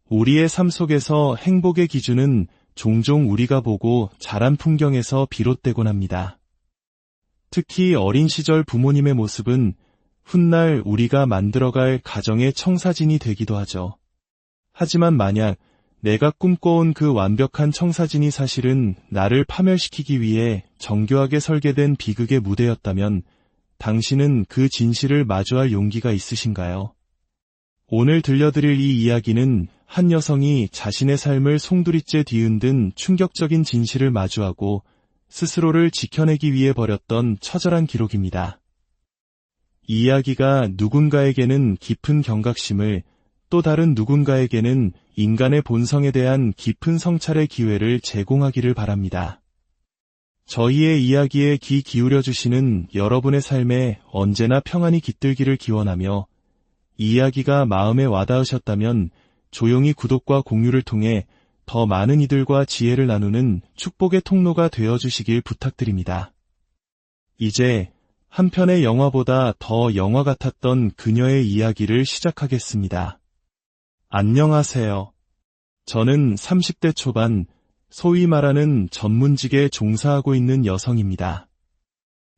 우리의 삶 속에서 행복의 기준은 종종 우리가 보고 자란 풍경에서 비롯되곤 합니다. 특히 어린 시절 부모님의 모습은 훗날 우리가 만들어갈 가정의 청사진이 되기도 하죠. 하지만 만약 내가 꿈꿔온 그 완벽한 청사진이 사실은 나를 파멸시키기 위해 정교하게 설계된 비극의 무대였다면 당신은 그 진실을 마주할 용기가 있으신가요? 오늘 들려드릴 이 이야기는 한 여성이 자신의 삶을 송두리째 뒤흔든 충격적인 진실을 마주하고 스스로를 지켜내기 위해 벌였던 처절한 기록입니다. 이 이야기가 누군가에게는 깊은 경각심을, 또 다른 누군가에게는 인간의 본성에 대한 깊은 성찰의 기회를 제공하기를 바랍니다. 저희의 이야기에 귀 기울여주시는 여러분의 삶에 언제나 평안이 깃들기를 기원하며, 이 이야기가 마음에 와닿으셨다면 조용히 구독과 공유를 통해 더 많은 이들과 지혜를 나누는 축복의 통로가 되어주시길 부탁드립니다. 이제 한 편의 영화보다 더 영화 같았던 그녀의 이야기를 시작하겠습니다. 안녕하세요. 저는 30대 초반, 소위 말하는 전문직에 종사하고 있는 여성입니다.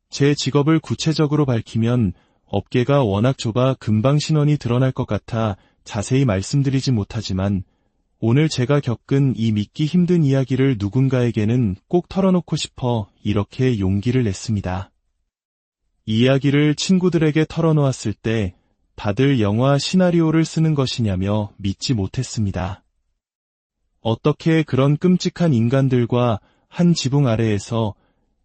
제 직업을 구체적으로 밝히면 업계가 워낙 좁아 금방 신원이 드러날 것 같아 자세히 말씀드리지 못하지만 오늘 제가 겪은 이 믿기 힘든 이야기를 누군가에게는 꼭 털어놓고 싶어 이렇게 용기를 냈습니다. 이 이야기를 친구들에게 털어놓았을 때 다들 영화 시나리오를 쓰는 것이냐며 믿지 못했습니다. 어떻게 그런 끔찍한 인간들과 한 지붕 아래에서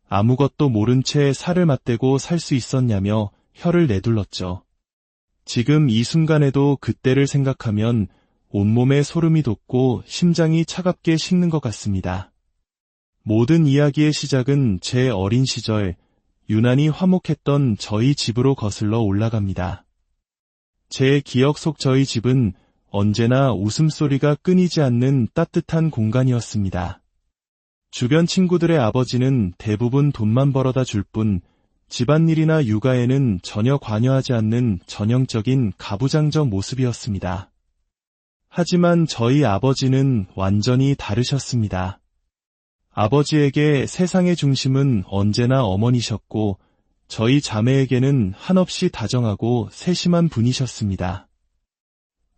아무것도 모른 채 살을 맞대고 살 수 있었냐며 혀를 내둘렀죠. 지금 이 순간에도 그때를 생각하면 온몸에 소름이 돋고 심장이 차갑게 식는 것 같습니다. 모든 이야기의 시작은 제 어린 시절, 유난히 화목했던 저희 집으로 거슬러 올라갑니다. 제 기억 속 저희 집은 언제나 웃음소리가 끊이지 않는 따뜻한 공간이었습니다. 주변 친구들의 아버지는 대부분 돈만 벌어다 줄 뿐 집안일이나 육아에는 전혀 관여하지 않는 전형적인 가부장적 모습이었습니다. 하지만 저희 아버지는 완전히 다르셨습니다. 아버지에게 세상의 중심은 언제나 어머니셨고 저희 자매에게는 한없이 다정하고 세심한 분이셨습니다.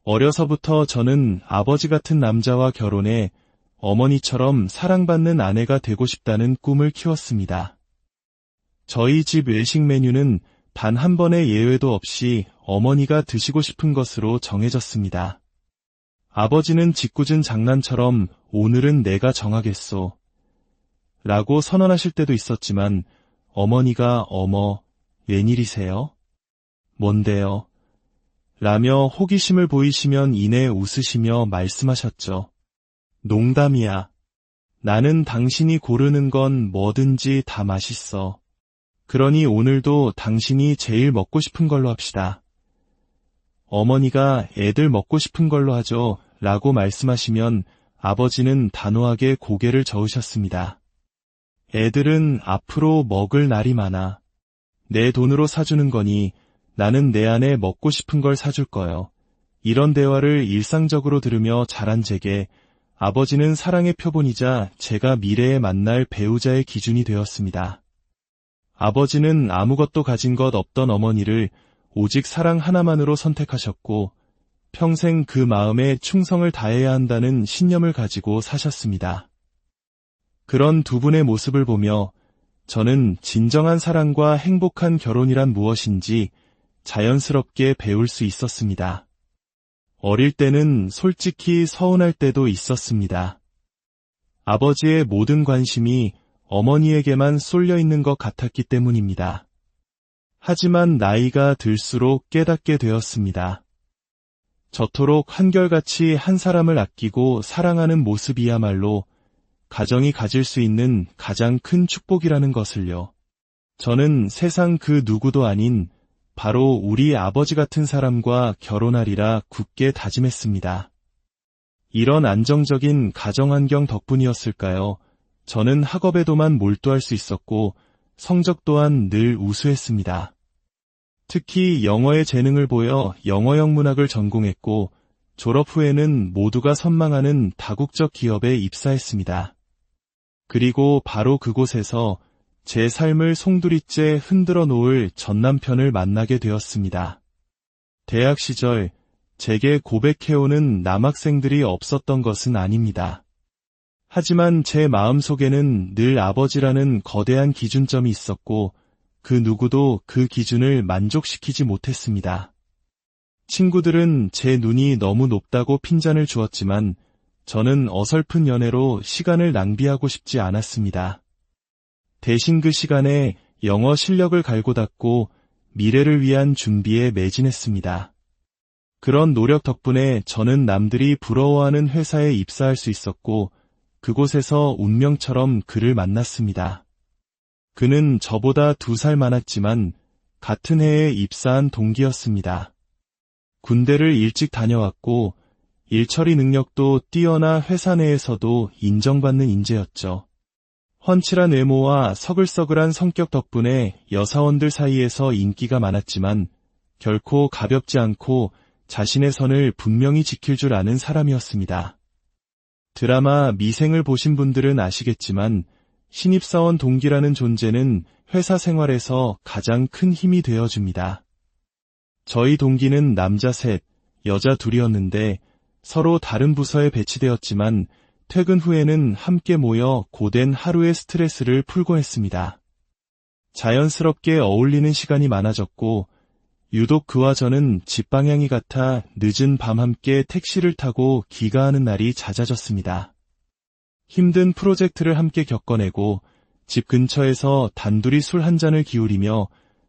어려서부터 저는 아버지 같은 남자와 결혼해 어머니처럼 사랑받는 아내가 되고 싶다는 꿈을 키웠습니다. 저희 집 외식 메뉴는 단 한 번의 예외도 없이 어머니가 드시고 싶은 것으로 정해졌습니다. 아버지는 짓궂은 장난처럼 오늘은 내가 정하겠소 라고 선언하실 때도 있었지만 어머니가 어머, 웬일이세요? 뭔데요? 라며 호기심을 보이시면 이내 웃으시며 말씀하셨죠. 농담이야. 나는 당신이 고르는 건 뭐든지 다 맛있어. 그러니 오늘도 당신이 제일 먹고 싶은 걸로 합시다. 어머니가 애들 먹고 싶은 걸로 하죠. 라고 말씀하시면 아버지는 단호하게 고개를 저으셨습니다. 애들은 앞으로 먹을 날이 많아. 내 돈으로 사주는 거니 나는 내 아내 먹고 싶은 걸 사줄 거요. 이런 대화를 일상적으로 들으며 자란 제게 아버지는 사랑의 표본이자 제가 미래에 만날 배우자의 기준이 되었습니다. 아버지는 아무것도 가진 것 없던 어머니를 오직 사랑 하나만으로 선택하셨고 평생 그 마음에 충성을 다해야 한다는 신념을 가지고 사셨습니다. 그런 두 분의 모습을 보며 저는 진정한 사랑과 행복한 결혼이란 무엇인지 자연스럽게 배울 수 있었습니다. 어릴 때는 솔직히 서운할 때도 있었습니다. 아버지의 모든 관심이 어머니에게만 쏠려 있는 것 같았기 때문입니다. 하지만 나이가 들수록 깨닫게 되었습니다. 저토록 한결같이 한 사람을 아끼고 사랑하는 모습이야말로 가정이 가질 수 있는 가장 큰 축복이라는 것을요. 저는 세상 그 누구도 아닌 바로 우리 아버지 같은 사람과 결혼하리라 굳게 다짐했습니다. 이런 안정적인 가정환경 덕분이었을까요? 저는 학업에도만 몰두할 수 있었고 성적 또한 늘 우수했습니다. 특히 영어에 재능을 보여 영어형 문학을 전공했고 졸업 후에는 모두가 선망하는 다국적 기업에 입사했습니다. 그리고 바로 그곳에서 제 삶을 송두리째 흔들어 놓을 전남편을 만나게 되었습니다. 대학 시절 제게 고백해오는 남학생들이 없었던 것은 아닙니다. 하지만 제 마음속에는 늘 아버지라는 거대한 기준점이 있었고 그 누구도 그 기준을 만족시키지 못했습니다. 친구들은 제 눈이 너무 높다고 핀잔을 주었지만 저는 어설픈 연애로 시간을 낭비하고 싶지 않았습니다. 대신 그 시간에 영어 실력을 갈고 닦고 미래를 위한 준비에 매진했습니다. 그런 노력 덕분에 저는 남들이 부러워하는 회사에 입사할 수 있었고 그곳에서 운명처럼 그를 만났습니다. 그는 저보다 2살 많았지만 같은 해에 입사한 동기였습니다. 군대를 일찍 다녀왔고 일처리 능력도 뛰어나 회사 내에서도 인정받는 인재였죠. 훤칠한 외모와 서글서글한 성격 덕분에 여사원들 사이에서 인기가 많았지만 결코 가볍지 않고 자신의 선을 분명히 지킬 줄 아는 사람이었습니다. 드라마 미생을 보신 분들은 아시겠지만 신입사원 동기라는 존재는 회사 생활에서 가장 큰 힘이 되어줍니다. 저희 동기는 남자 셋, 여자 둘이었는데 서로 다른 부서에 배치되었지만 퇴근 후에는 함께 모여 고된 하루의 스트레스를 풀곤 했습니다. 자연스럽게 어울리는 시간이 많아졌고 유독 그와 저는 집 방향이 같아 늦은 밤 함께 택시를 타고 귀가하는 날이 잦아졌습니다. 힘든 프로젝트를 함께 겪어내고 집 근처에서 단둘이 술 한 잔을 기울이며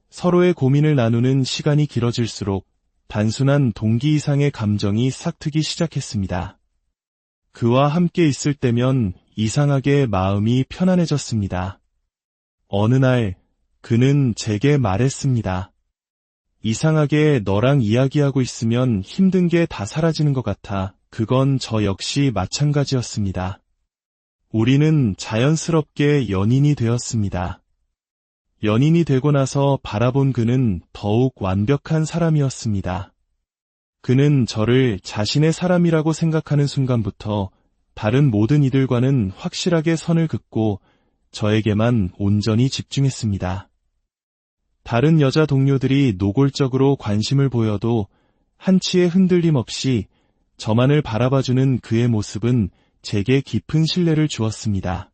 서로의 고민을 나누는 시간이 길어질수록 단순한 동기 이상의 감정이 싹트기 시작했습니다. 그와 함께 있을 때면 이상하게 마음이 편안해졌습니다. 어느 날 그는 제게 말했습니다. 이상하게 너랑 이야기하고 있으면 힘든 게 다 사라지는 것 같아. 그건 저 역시 마찬가지였습니다. 우리는 자연스럽게 연인이 되었습니다. 연인이 되고 나서 바라본 그는 더욱 완벽한 사람이었습니다. 그는 저를 자신의 사람이라고 생각하는 순간부터 다른 모든 이들과는 확실하게 선을 긋고 저에게만 온전히 집중했습니다. 다른 여자 동료들이 노골적으로 관심을 보여도 한치의 흔들림 없이 저만을 바라봐주는 그의 모습은 제게 깊은 신뢰를 주었습니다.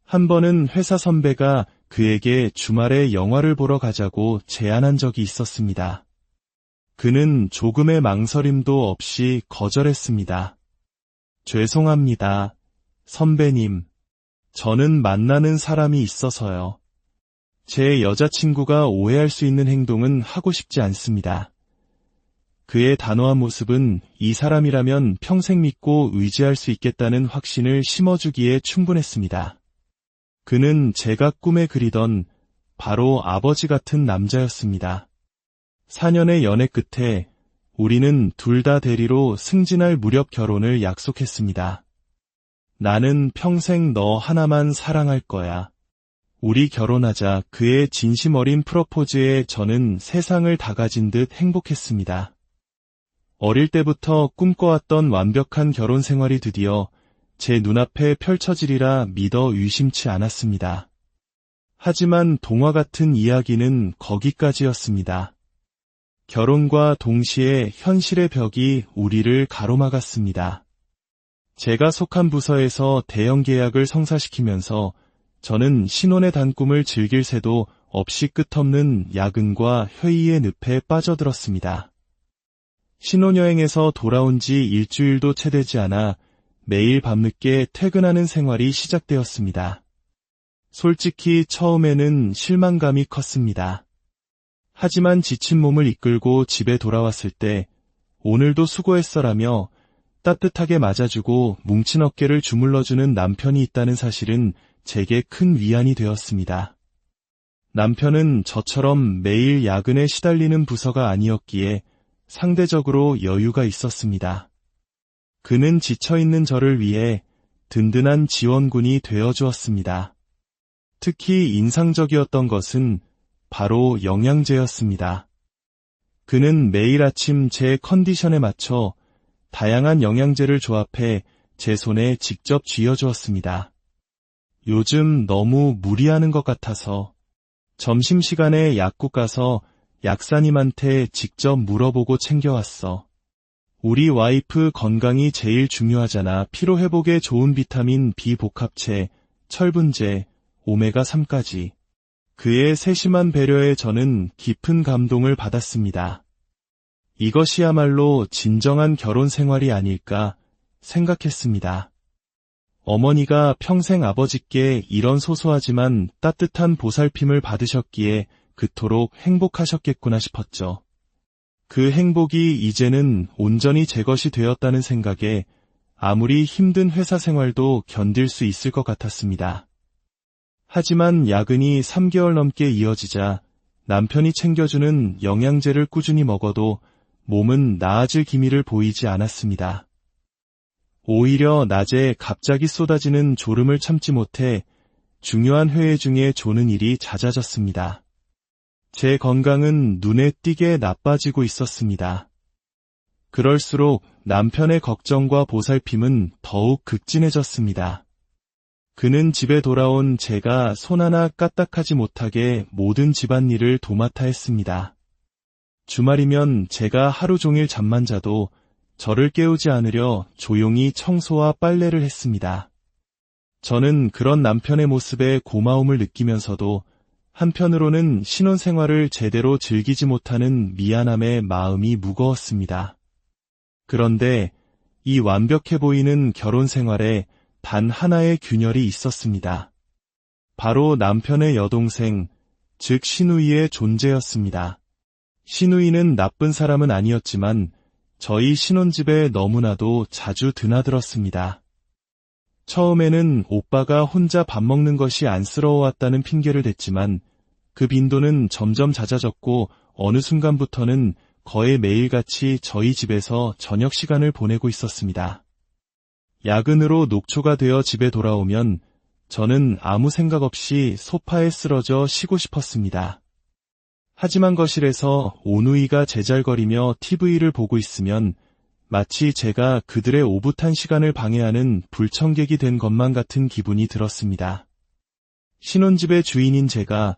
한 번은 회사 선배가 그에게 주말에 영화를 보러 가자고 제안한 적이 있었습니다. 그는 조금의 망설임도 없이 거절했습니다. 죄송합니다, 선배님. 저는 만나는 사람이 있어서요. 제 여자친구가 오해할 수 있는 행동은 하고 싶지 않습니다. 그의 단호한 모습은 이 사람이라면 평생 믿고 의지할 수 있겠다는 확신을 심어주기에 충분했습니다. 그는 제가 꿈에 그리던 바로 아버지 같은 남자였습니다. 4년의 연애 끝에 우리는 둘 다 대리로 승진할 무렵 결혼을 약속했습니다. 나는 평생 너 하나만 사랑할 거야. 우리 결혼하자. 그의 진심 어린 프러포즈에 저는 세상을 다 가진 듯 행복했습니다. 어릴 때부터 꿈꿔왔던 완벽한 결혼 생활이 드디어 제 눈앞에 펼쳐지리라 믿어 의심치 않았습니다. 하지만 동화 같은 이야기는 거기까지였습니다. 결혼과 동시에 현실의 벽이 우리를 가로막았습니다. 제가 속한 부서에서 대형 계약을 성사시키면서 저는 신혼의 단꿈을 즐길 새도 없이 끝없는 야근과 회의의 늪에 빠져들었습니다. 신혼여행에서 돌아온 지 일주일도 채 되지 않아 매일 밤늦게 퇴근하는 생활이 시작되었습니다. 솔직히 처음에는 실망감이 컸습니다. 하지만 지친 몸을 이끌고 집에 돌아왔을 때 오늘도 수고했어라며 따뜻하게 맞아주고 뭉친 어깨를 주물러주는 남편이 있다는 사실은 제게 큰 위안이 되었습니다. 남편은 저처럼 매일 야근에 시달리는 부서가 아니었기에 상대적으로 여유가 있었습니다. 그는 지쳐있는 저를 위해 든든한 지원군이 되어주었습니다. 특히 인상적이었던 것은 바로 영양제였습니다. 그는 매일 아침 제 컨디션에 맞춰 다양한 영양제를 조합해 제 손에 직접 쥐어주었습니다. 요즘 너무 무리하는 것 같아서 점심시간에 약국 가서 약사님한테 직접 물어보고 챙겨왔어. 우리 와이프 건강이 제일 중요하잖아. 피로회복에 좋은 비타민 B 복합체, 철분제, 오메가3까지. 그의 세심한 배려에 저는 깊은 감동을 받았습니다. 이것이야말로 진정한 결혼 생활이 아닐까 생각했습니다. 어머니가 평생 아버지께 이런 소소하지만 따뜻한 보살핌을 받으셨기에 그토록 행복하셨겠구나 싶었죠. 그 행복이 이제는 온전히 제 것이 되었다는 생각에 아무리 힘든 회사 생활도 견딜 수 있을 것 같았습니다. 하지만 야근이 3개월 넘게 이어지자 남편이 챙겨주는 영양제를 꾸준히 먹어도 몸은 나아질 기미를 보이지 않았습니다. 오히려 낮에 갑자기 쏟아지는 졸음을 참지 못해 중요한 회의 중에 조는 일이 잦아졌습니다. 제 건강은 눈에 띄게 나빠지고 있었습니다. 그럴수록 남편의 걱정과 보살핌은 더욱 극진해졌습니다. 그는 집에 돌아온 제가 손 하나 까딱하지 못하게 모든 집안일을 도맡아 했습니다. 주말이면 제가 하루 종일 잠만 자도 저를 깨우지 않으려 조용히 청소와 빨래를 했습니다. 저는 그런 남편의 모습에 고마움을 느끼면서도 한편으로는 신혼생활을 제대로 즐기지 못하는 미안함에 마음이 무거웠습니다. 그런데 이 완벽해 보이는 결혼 생활에 단 하나의 균열이 있었습니다. 바로 남편의 여동생, 즉 시누이의 존재였습니다. 시누이는 나쁜 사람은 아니었지만 저희 신혼집에 너무나도 자주 드나들었습니다. 처음에는 오빠가 혼자 밥 먹는 것이 안쓰러워왔다는 핑계를 댔지만 그 빈도는 점점 잦아졌고 어느 순간부터는 거의 매일같이 저희 집에서 저녁 시간을 보내고 있었습니다. 야근으로 녹초가 되어 집에 돌아오면 저는 아무 생각 없이 소파에 쓰러져 쉬고 싶었습니다. 하지만 거실에서 오누이가 제잘거리며 TV를 보고 있으면 마치 제가 그들의 오붓한 시간을 방해하는 불청객이 된 것만 같은 기분이 들었습니다. 신혼집의 주인인 제가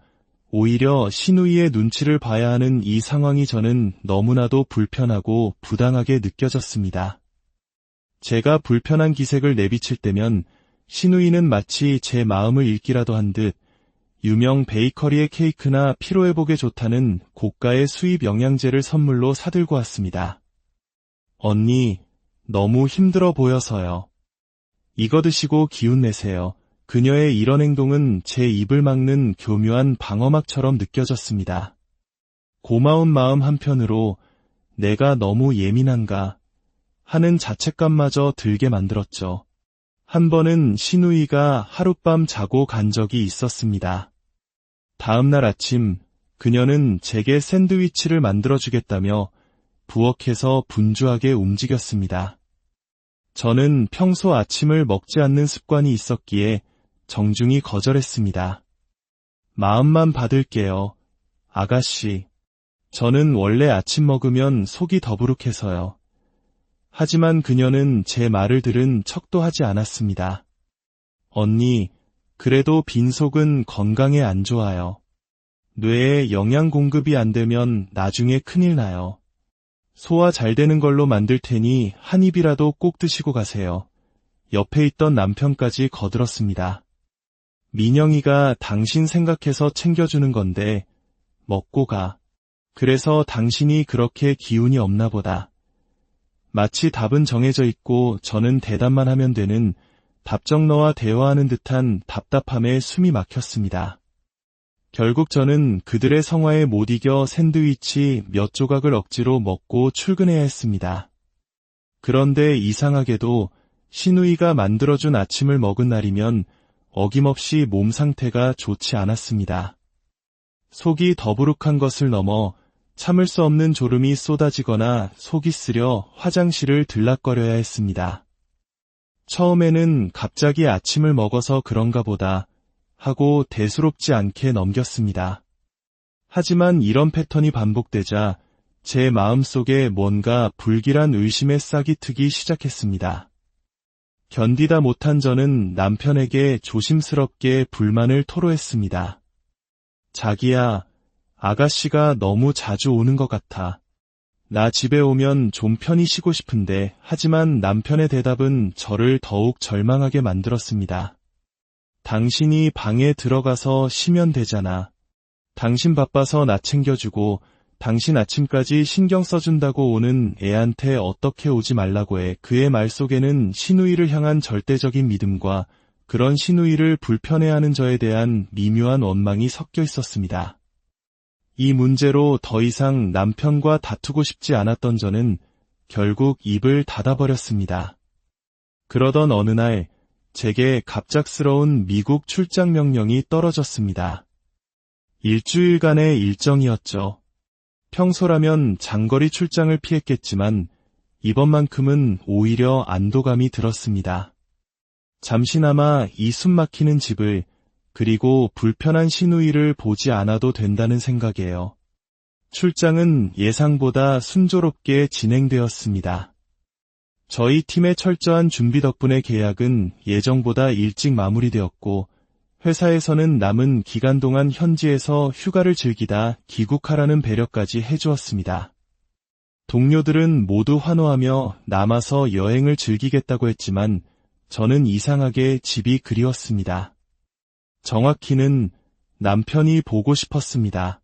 오히려 시누이의 눈치를 봐야 하는 이 상황이 저는 너무나도 불편하고 부당하게 느껴졌습니다. 제가 불편한 기색을 내비칠 때면 시누이는 마치 제 마음을 읽기라도 한 듯 유명 베이커리의 케이크나 피로회복에 좋다는 고가의 수입 영양제를 선물로 사들고 왔습니다. 언니, 너무 힘들어 보여서요. 이거 드시고 기운 내세요. 그녀의 이런 행동은 제 입을 막는 교묘한 방어막처럼 느껴졌습니다. 고마운 마음 한편으로 내가 너무 예민한가 하는 자책감마저 들게 만들었죠. 한 번은 시누이가 하룻밤 자고 간 적이 있었습니다. 다음 날 아침 그녀는 제게 샌드위치를 만들어주겠다며 부엌에서 분주하게 움직였습니다. 저는 평소 아침을 먹지 않는 습관이 있었기에 정중히 거절했습니다. 마음만 받을게요, 아가씨. 저는 원래 아침 먹으면 속이 더부룩해서요. 하지만 그녀는 제 말을 들은 척도 하지 않았습니다. 언니, 그래도 빈속은 건강에 안 좋아요. 뇌에 영양 공급이 안 되면 나중에 큰일 나요. 소화 잘 되는 걸로 만들 테니 한 입이라도 꼭 드시고 가세요. 옆에 있던 남편까지 거들었습니다. 민영이가 당신 생각해서 챙겨주는 건데 먹고 가. 그래서 당신이 그렇게 기운이 없나 보다. 마치 답은 정해져 있고 저는 대답만 하면 되는 답정너와 대화하는 듯한 답답함에 숨이 막혔습니다. 결국 저는 그들의 성화에 못 이겨 샌드위치 몇 조각을 억지로 먹고 출근해야 했습니다. 그런데 이상하게도 시누이가 만들어준 아침을 먹은 날이면 어김없이 몸 상태가 좋지 않았습니다. 속이 더부룩한 것을 넘어 참을 수 없는 졸음이 쏟아지거나 속이 쓰려 화장실을 들락거려야 했습니다. 처음에는 갑자기 아침을 먹어서 그런가 보다 하고 대수롭지 않게 넘겼습니다. 하지만 이런 패턴이 반복되자 제 마음속에 뭔가 불길한 의심의 싹이 트기 시작했습니다. 견디다 못한 저는 남편에게 조심스럽게 불만을 토로했습니다. 자기야, 아가씨가 너무 자주 오는 것 같아. 나 집에 오면 좀 편히 쉬고 싶은데, 하지만 남편의 대답은 저를 더욱 절망하게 만들었습니다. 당신이 방에 들어가서 쉬면 되잖아. 당신 바빠서 나 챙겨주고, 당신 아침까지 신경 써준다고 오는 애한테 어떻게 오지 말라고 해. 그의 말 속에는 시누이를 향한 절대적인 믿음과 그런 시누이를 불편해하는 저에 대한 미묘한 원망이 섞여 있었습니다. 이 문제로 더 이상 남편과 다투고 싶지 않았던 저는 결국 입을 닫아버렸습니다. 그러던 어느 날 제게 갑작스러운 미국 출장 명령이 떨어졌습니다. 일주일간의 일정이었죠. 평소라면 장거리 출장을 피했겠지만 이번만큼은 오히려 안도감이 들었습니다. 잠시나마 이 숨막히는 집을 그리고 불편한 시누이를 보지 않아도 된다는 생각에요. 출장은 예상보다 순조롭게 진행되었습니다. 저희 팀의 철저한 준비 덕분에 계약은 예정보다 일찍 마무리되었고 회사에서는 남은 기간 동안 현지에서 휴가를 즐기다 귀국하라는 배려까지 해주었습니다. 동료들은 모두 환호하며 남아서 여행을 즐기겠다고 했지만 저는 이상하게 집이 그리웠습니다. 정확히는 남편이 보고 싶었습니다.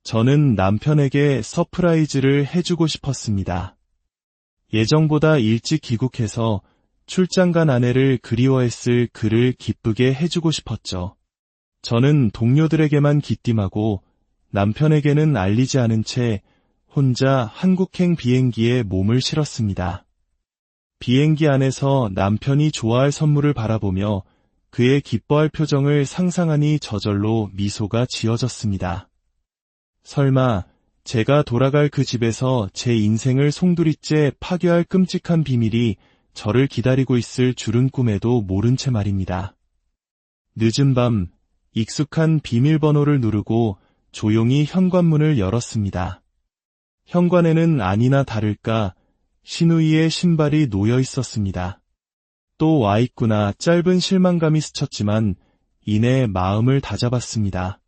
저는 남편에게 서프라이즈를 해주고 싶었습니다. 예정보다 일찍 귀국해서 출장 간 아내를 그리워했을 그를 기쁘게 해주고 싶었죠. 저는 동료들에게만 기띔하고 남편에게는 알리지 않은 채 혼자 한국행 비행기에 몸을 실었습니다. 비행기 안에서 남편이 좋아할 선물을 바라보며 그의 기뻐할 표정을 상상하니 저절로 미소가 지어졌습니다. 설마 제가 돌아갈 그 집에서 제 인생을 송두리째 파괴할 끔찍한 비밀이 저를 기다리고 있을 줄은 꿈에도 모른 채 말입니다. 늦은 밤 익숙한 비밀번호를 누르고 조용히 현관문을 열었습니다. 현관에는 아니나 다를까 시누이의 신발이 놓여 있었습니다. 또 와 있구나. 짧은 실망감이 스쳤지만 이내 마음을 다잡았습니다.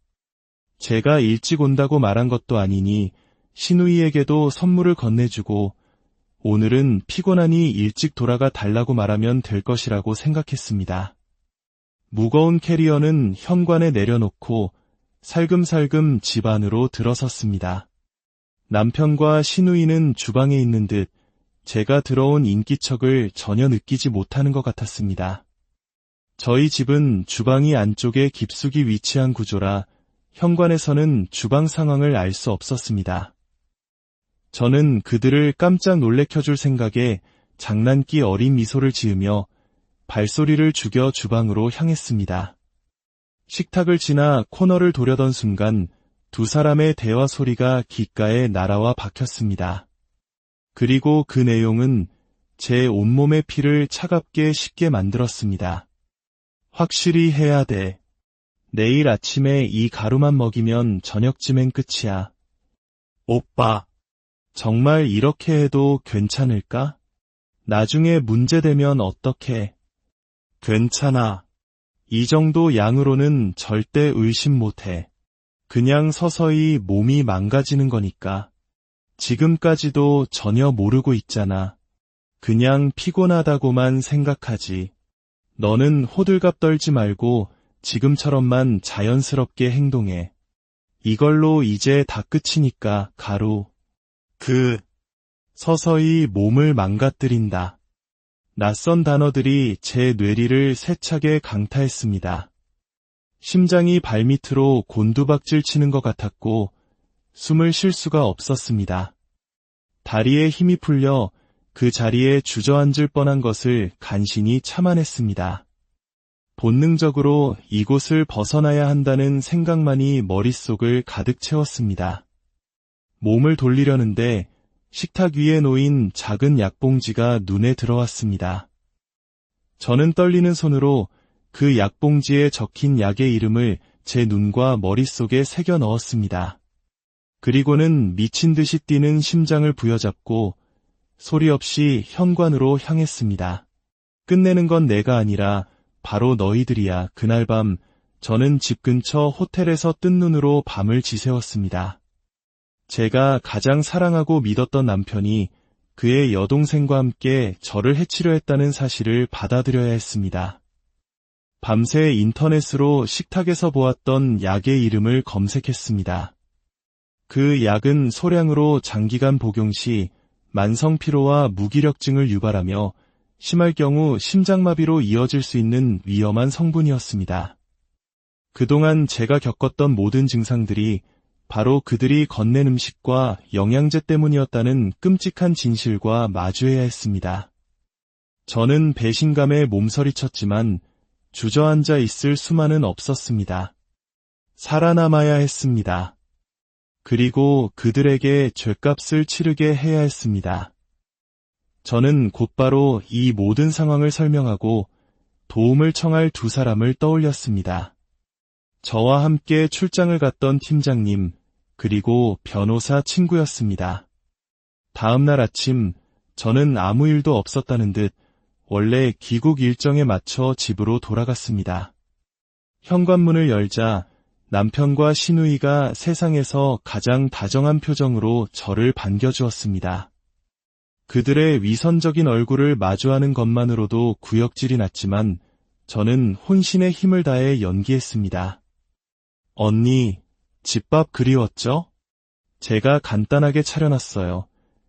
제가 일찍 온다고 말한 것도 아니니 시누이에게도 선물을 건네주고 오늘은 피곤하니 일찍 돌아가 달라고 말하면 될 것이라고 생각했습니다. 무거운 캐리어는 현관에 내려놓고 살금살금 집 안으로 들어섰습니다. 남편과 시누이는 주방에 있는 듯 제가 들어온 인기척을 전혀 느끼지 못하는 것 같았습니다. 저희 집은 주방이 안쪽에 깊숙이 위치한 구조라 현관에서는 주방 상황을 알 수 없었습니다. 저는 그들을 깜짝 놀래켜줄 생각에 장난기 어린 미소를 지으며 발소리를 죽여 주방으로 향했습니다. 식탁을 지나 코너를 도려던 순간 두 사람의 대화 소리가 귓가에 날아와 박혔습니다. 그리고 그 내용은 제 온몸의 피를 차갑게 식게 만들었습니다. 확실히 해야 돼. 내일 아침에 이 가루만 먹이면 저녁쯤엔 끝이야. 오빠, 정말 이렇게 해도 괜찮을까? 나중에 문제되면 어떡해? 괜찮아. 이 정도 양으로는 절대 의심 못해. 그냥 서서히 몸이 망가지는 거니까. 지금까지도 전혀 모르고 있잖아. 그냥 피곤하다고만 생각하지. 너는 호들갑 떨지 말고 지금처럼만 자연스럽게 행동해. 이걸로 이제 다 끝이니까 가루. 서서히 몸을 망가뜨린다. 낯선 단어들이 제 뇌리를 세차게 강타했습니다. 심장이 발밑으로 곤두박질 치는 것 같았고 숨을 쉴 수가 없었습니다. 다리에 힘이 풀려 그 자리에 주저앉을 뻔한 것을 간신히 참아냈습니다. 본능적으로 이곳을 벗어나야 한다는 생각만이 머릿속을 가득 채웠습니다. 몸을 돌리려는데 식탁 위에 놓인 작은 약봉지가 눈에 들어왔습니다. 저는 떨리는 손으로 그 약봉지에 적힌 약의 이름을 제 눈과 머릿속에 새겨 넣었습니다. 그리고는 미친 듯이 뛰는 심장을 부여잡고 소리 없이 현관으로 향했습니다. 끝내는 건 내가 아니라 바로 너희들이야. 그날 밤 저는 집 근처 호텔에서 뜬 눈으로 밤을 지새웠습니다. 제가 가장 사랑하고 믿었던 남편이 그의 여동생과 함께 저를 해치려 했다는 사실을 받아들여야 했습니다. 밤새 인터넷으로 식탁에서 보았던 약의 이름을 검색했습니다. 그 약은 소량으로 장기간 복용 시 만성피로와 무기력증을 유발하며 심할 경우 심장마비로 이어질 수 있는 위험한 성분이었습니다. 그동안 제가 겪었던 모든 증상들이 바로 그들이 건넨 음식과 영양제 때문이었다는 끔찍한 진실과 마주해야 했습니다. 저는 배신감에 몸서리쳤지만 주저앉아 있을 수만은 없었습니다. 살아남아야 했습니다. 그리고 그들에게 죗값을 치르게 해야 했습니다. 저는 곧바로 이 모든 상황을 설명하고 도움을 청할 두 사람을 떠올렸습니다. 저와 함께 출장을 갔던 팀장님, 그리고 변호사 친구였습니다. 다음 날 아침, 저는 아무 일도 없었다는 듯 원래 귀국 일정에 맞춰 집으로 돌아갔습니다. 현관문을 열자 남편과 시누이가 세상에서 가장 다정한 표정으로 저를 반겨주었습니다. 그들의 위선적인 얼굴을 마주하는 것만으로도 구역질이 났지만 저는 혼신의 힘을 다해 연기했습니다. 언니, 집밥 그리웠죠? 제가 간단하게 차려놨어요.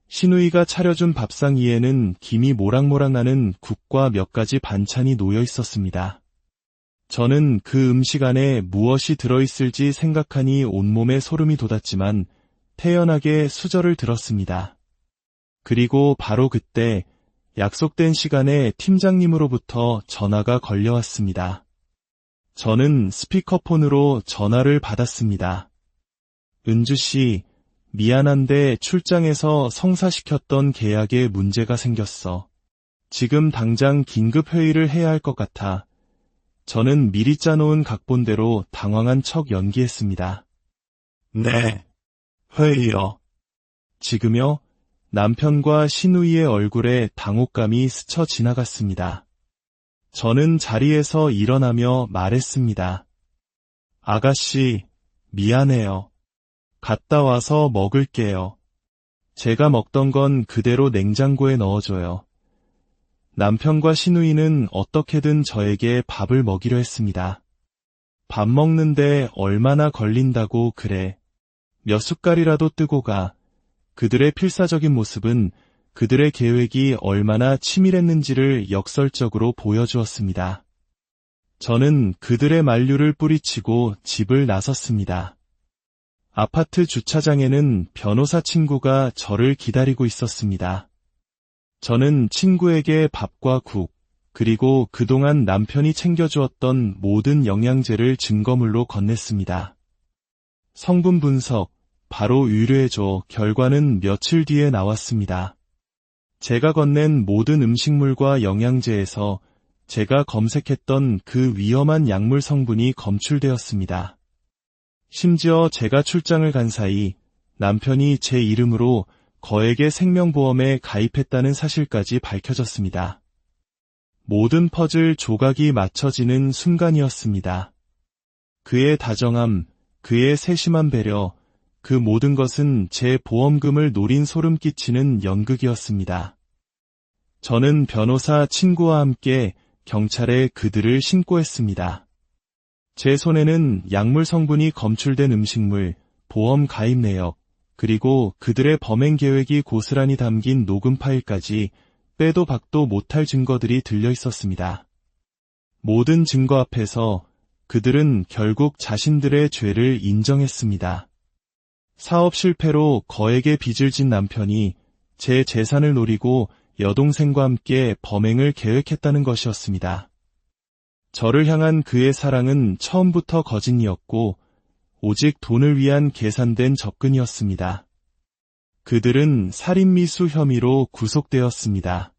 시누이가 차려준 밥상 위에는 김이 모락모락 나는 국과 몇 가지 반찬이 놓여 있었습니다. 저는 그 음식 안에 무엇이 들어있을지 생각하니 온몸에 소름이 돋았지만 태연하게 수저를 들었습니다. 그리고 바로 그때 약속된 시간에 팀장님으로부터 전화가 걸려왔습니다. 저는 스피커폰으로 전화를 받았습니다. 은주 씨, 미안한데 출장에서 성사시켰던 계약에 문제가 생겼어. 지금 당장 긴급 회의를 해야 할 것 같아. 저는 미리 짜놓은 각본대로 당황한 척 연기했습니다. 네, 회의요. 지금요? 남편과 시누이의 얼굴에 당혹감이 스쳐 지나갔습니다. 저는 자리에서 일어나며 말했습니다. 아가씨, 미안해요. 갔다 와서 먹을게요. 제가 먹던 건 그대로 냉장고에 넣어줘요. 남편과 시누이는 어떻게든 저에게 밥을 먹이려 했습니다. 밥 먹는데 얼마나 걸린다고 그래. 몇 숟갈이라도 뜨고 가. 그들의 필사적인 모습은 그들의 계획이 얼마나 치밀했는지를 역설적으로 보여주었습니다. 저는 그들의 만류를 뿌리치고 집을 나섰습니다. 아파트 주차장에는 변호사 친구가 저를 기다리고 있었습니다. 저는 친구에게 밥과 국, 그리고 그동안 남편이 챙겨주었던 모든 영양제를 증거물로 건넸습니다. 성분 분석, 바로 의뢰해줘. 결과는 며칠 뒤에 나왔습니다. 제가 건넨 모든 음식물과 영양제에서 제가 검색했던 그 위험한 약물 성분이 검출되었습니다. 심지어 제가 출장을 간 사이 남편이 제 이름으로 거액의 생명보험에 가입했다는 사실까지 밝혀졌습니다. 모든 퍼즐 조각이 맞춰지는 순간이었습니다. 그의 다정함, 그의 세심한 배려, 그 모든 것은 제 보험금을 노린 소름 끼치는 연극이었습니다. 저는 변호사 친구와 함께 경찰에 그들을 신고했습니다. 제 손에는 약물 성분이 검출된 음식물, 보험 가입 내역, 그리고 그들의 범행 계획이 고스란히 담긴 녹음 파일까지 빼도 박도 못할 증거들이 들려 있었습니다. 모든 증거 앞에서 그들은 결국 자신들의 죄를 인정했습니다. 사업 실패로 거액의 빚을 진 남편이 제 재산을 노리고 여동생과 함께 범행을 계획했다는 것이었습니다. 저를 향한 그의 사랑은 처음부터 거짓이었고 오직 돈을 위한 계산된 접근이었습니다. 그들은 살인미수 혐의로 구속되었습니다.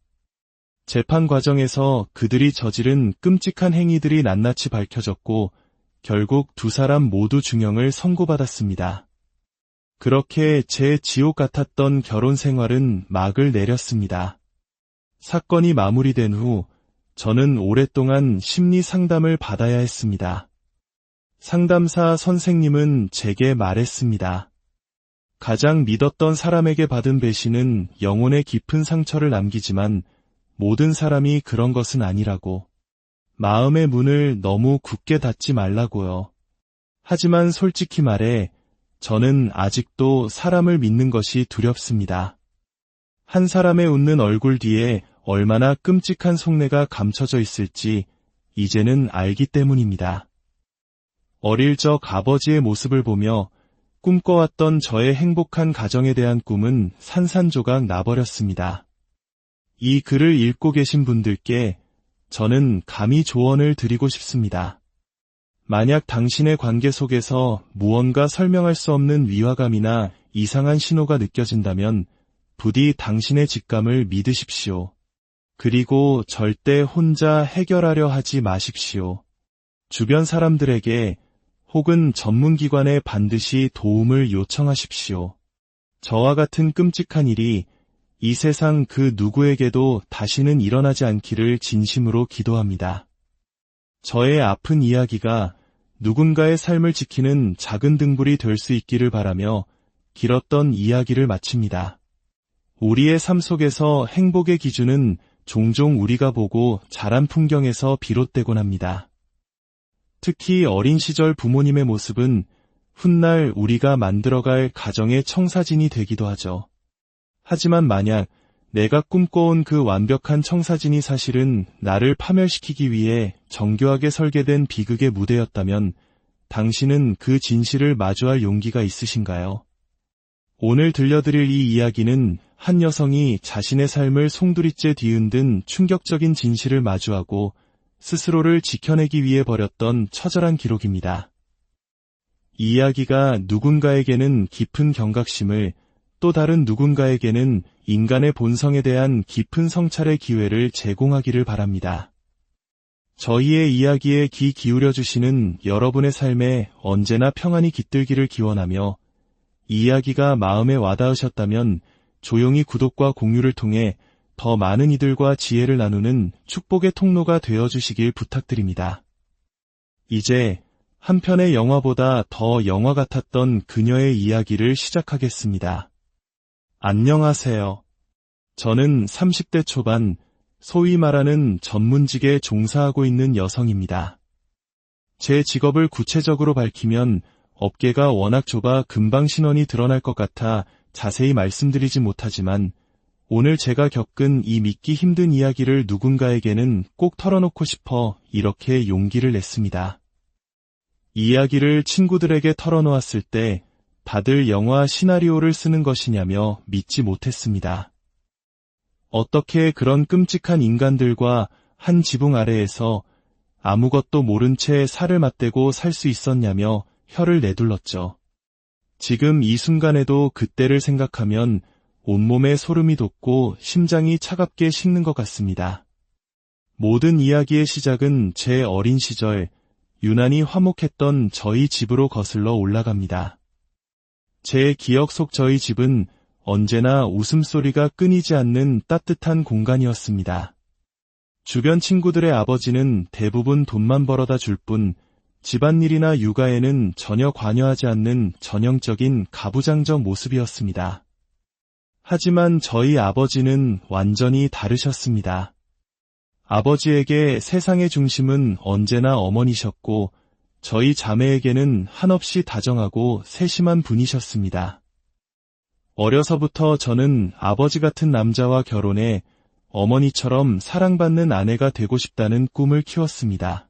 재판 과정에서 그들이 저지른 끔찍한 행위들이 낱낱이 밝혀졌고 결국 두 사람 모두 중형을 선고받았습니다. 그렇게 제 지옥 같았던 결혼 생활은 막을 내렸습니다. 사건이 마무리된 후 저는 오랫동안 심리 상담을 받아야 했습니다. 상담사 선생님은 제게 말했습니다. 가장 믿었던 사람에게 받은 배신은 영혼에 깊은 상처를 남기지만 모든 사람이 그런 것은 아니라고. 마음의 문을 너무 굳게 닫지 말라고요. 하지만 솔직히 말해 저는 아직도 사람을 믿는 것이 두렵습니다. 한 사람의 웃는 얼굴 뒤에 얼마나 끔찍한 속내가 감춰져 있을지 이제는 알기 때문입니다. 어릴 적 아버지의 모습을 보며 꿈꿔왔던 저의 행복한 가정에 대한 꿈은 산산조각 나버렸습니다. 이 글을 읽고 계신 분들께 저는 감히 조언을 드리고 싶습니다. 만약 당신의 관계 속에서 무언가 설명할 수 없는 위화감이나 이상한 신호가 느껴진다면 부디 당신의 직감을 믿으십시오. 그리고 절대 혼자 해결하려 하지 마십시오. 주변 사람들에게 혹은 전문기관에 반드시 도움을 요청하십시오. 저와 같은 끔찍한 일이 이 세상 그 누구에게도 다시는 일어나지 않기를 진심으로 기도합니다. 저의 아픈 이야기가 누군가의 삶을 지키는 작은 등불이 될 수 있기를 바라며 길었던 이야기를 마칩니다. 우리의 삶 속에서 행복의 기준은 종종 우리가 보고 자란 풍경에서 비롯되곤 합니다. 특히 어린 시절 부모님의 모습은 훗날 우리가 만들어갈 가정의 청사진이 되기도 하죠. 하지만 만약 내가 꿈꿔온 그 완벽한 청사진이 사실은 나를 파멸시키기 위해 정교하게 설계된 비극의 무대였다면 당신은 그 진실을 마주할 용기가 있으신가요? 오늘 들려드릴 이 이야기는 한 여성이 자신의 삶을 송두리째 뒤흔든 충격적인 진실을 마주하고 스스로를 지켜내기 위해 벌였던 처절한 기록입니다. 이 이야기가 누군가에게는 깊은 경각심을, 또 다른 누군가에게는 인간의 본성에 대한 깊은 성찰의 기회를 제공하기를 바랍니다. 저희의 이야기에 귀 기울여주시는 여러분의 삶에 언제나 평안이 깃들기를 기원하며 이 이야기가 마음에 와닿으셨다면 조용히 구독과 공유를 통해 더 많은 이들과 지혜를 나누는 축복의 통로가 되어주시길 부탁드립니다. 이제 한 편의 영화보다 더 영화 같았던 그녀의 이야기를 시작하겠습니다. 안녕하세요. 저는 30대 초반, 소위 말하는 전문직에 종사하고 있는 여성입니다. 제 직업을 구체적으로 밝히면 업계가 워낙 좁아 금방 신원이 드러날 것 같아 자세히 말씀드리지 못하지만 오늘 제가 겪은 이 믿기 힘든 이야기를 누군가에게는 꼭 털어놓고 싶어 이렇게 용기를 냈습니다. 이 이야기를 친구들에게 털어놓았을 때 다들 영화 시나리오를 쓰는 것이냐며 믿지 못했습니다. 어떻게 그런 끔찍한 인간들과 한 지붕 아래에서 아무것도 모른 채 살을 맞대고 살 수 있었냐며 혀를 내둘렀죠. 지금 이 순간에도 그때를 생각하면 온몸에 소름이 돋고 심장이 차갑게 식는 것 같습니다. 모든 이야기의 시작은 제 어린 시절, 유난히 화목했던 저희 집으로 거슬러 올라갑니다. 제 기억 속 저희 집은 언제나 웃음소리가 끊이지 않는 따뜻한 공간이었습니다. 주변 친구들의 아버지는 대부분 돈만 벌어다 줄 뿐 집안일이나 육아에는 전혀 관여하지 않는 전형적인 가부장적 모습이었습니다. 하지만 저희 아버지는 완전히 다르셨습니다. 아버지에게 세상의 중심은 언제나 어머니셨고 저희 자매에게는 한없이 다정하고 세심한 분이셨습니다. 어려서부터 저는 아버지 같은 남자와 결혼해 어머니처럼 사랑받는 아내가 되고 싶다는 꿈을 키웠습니다.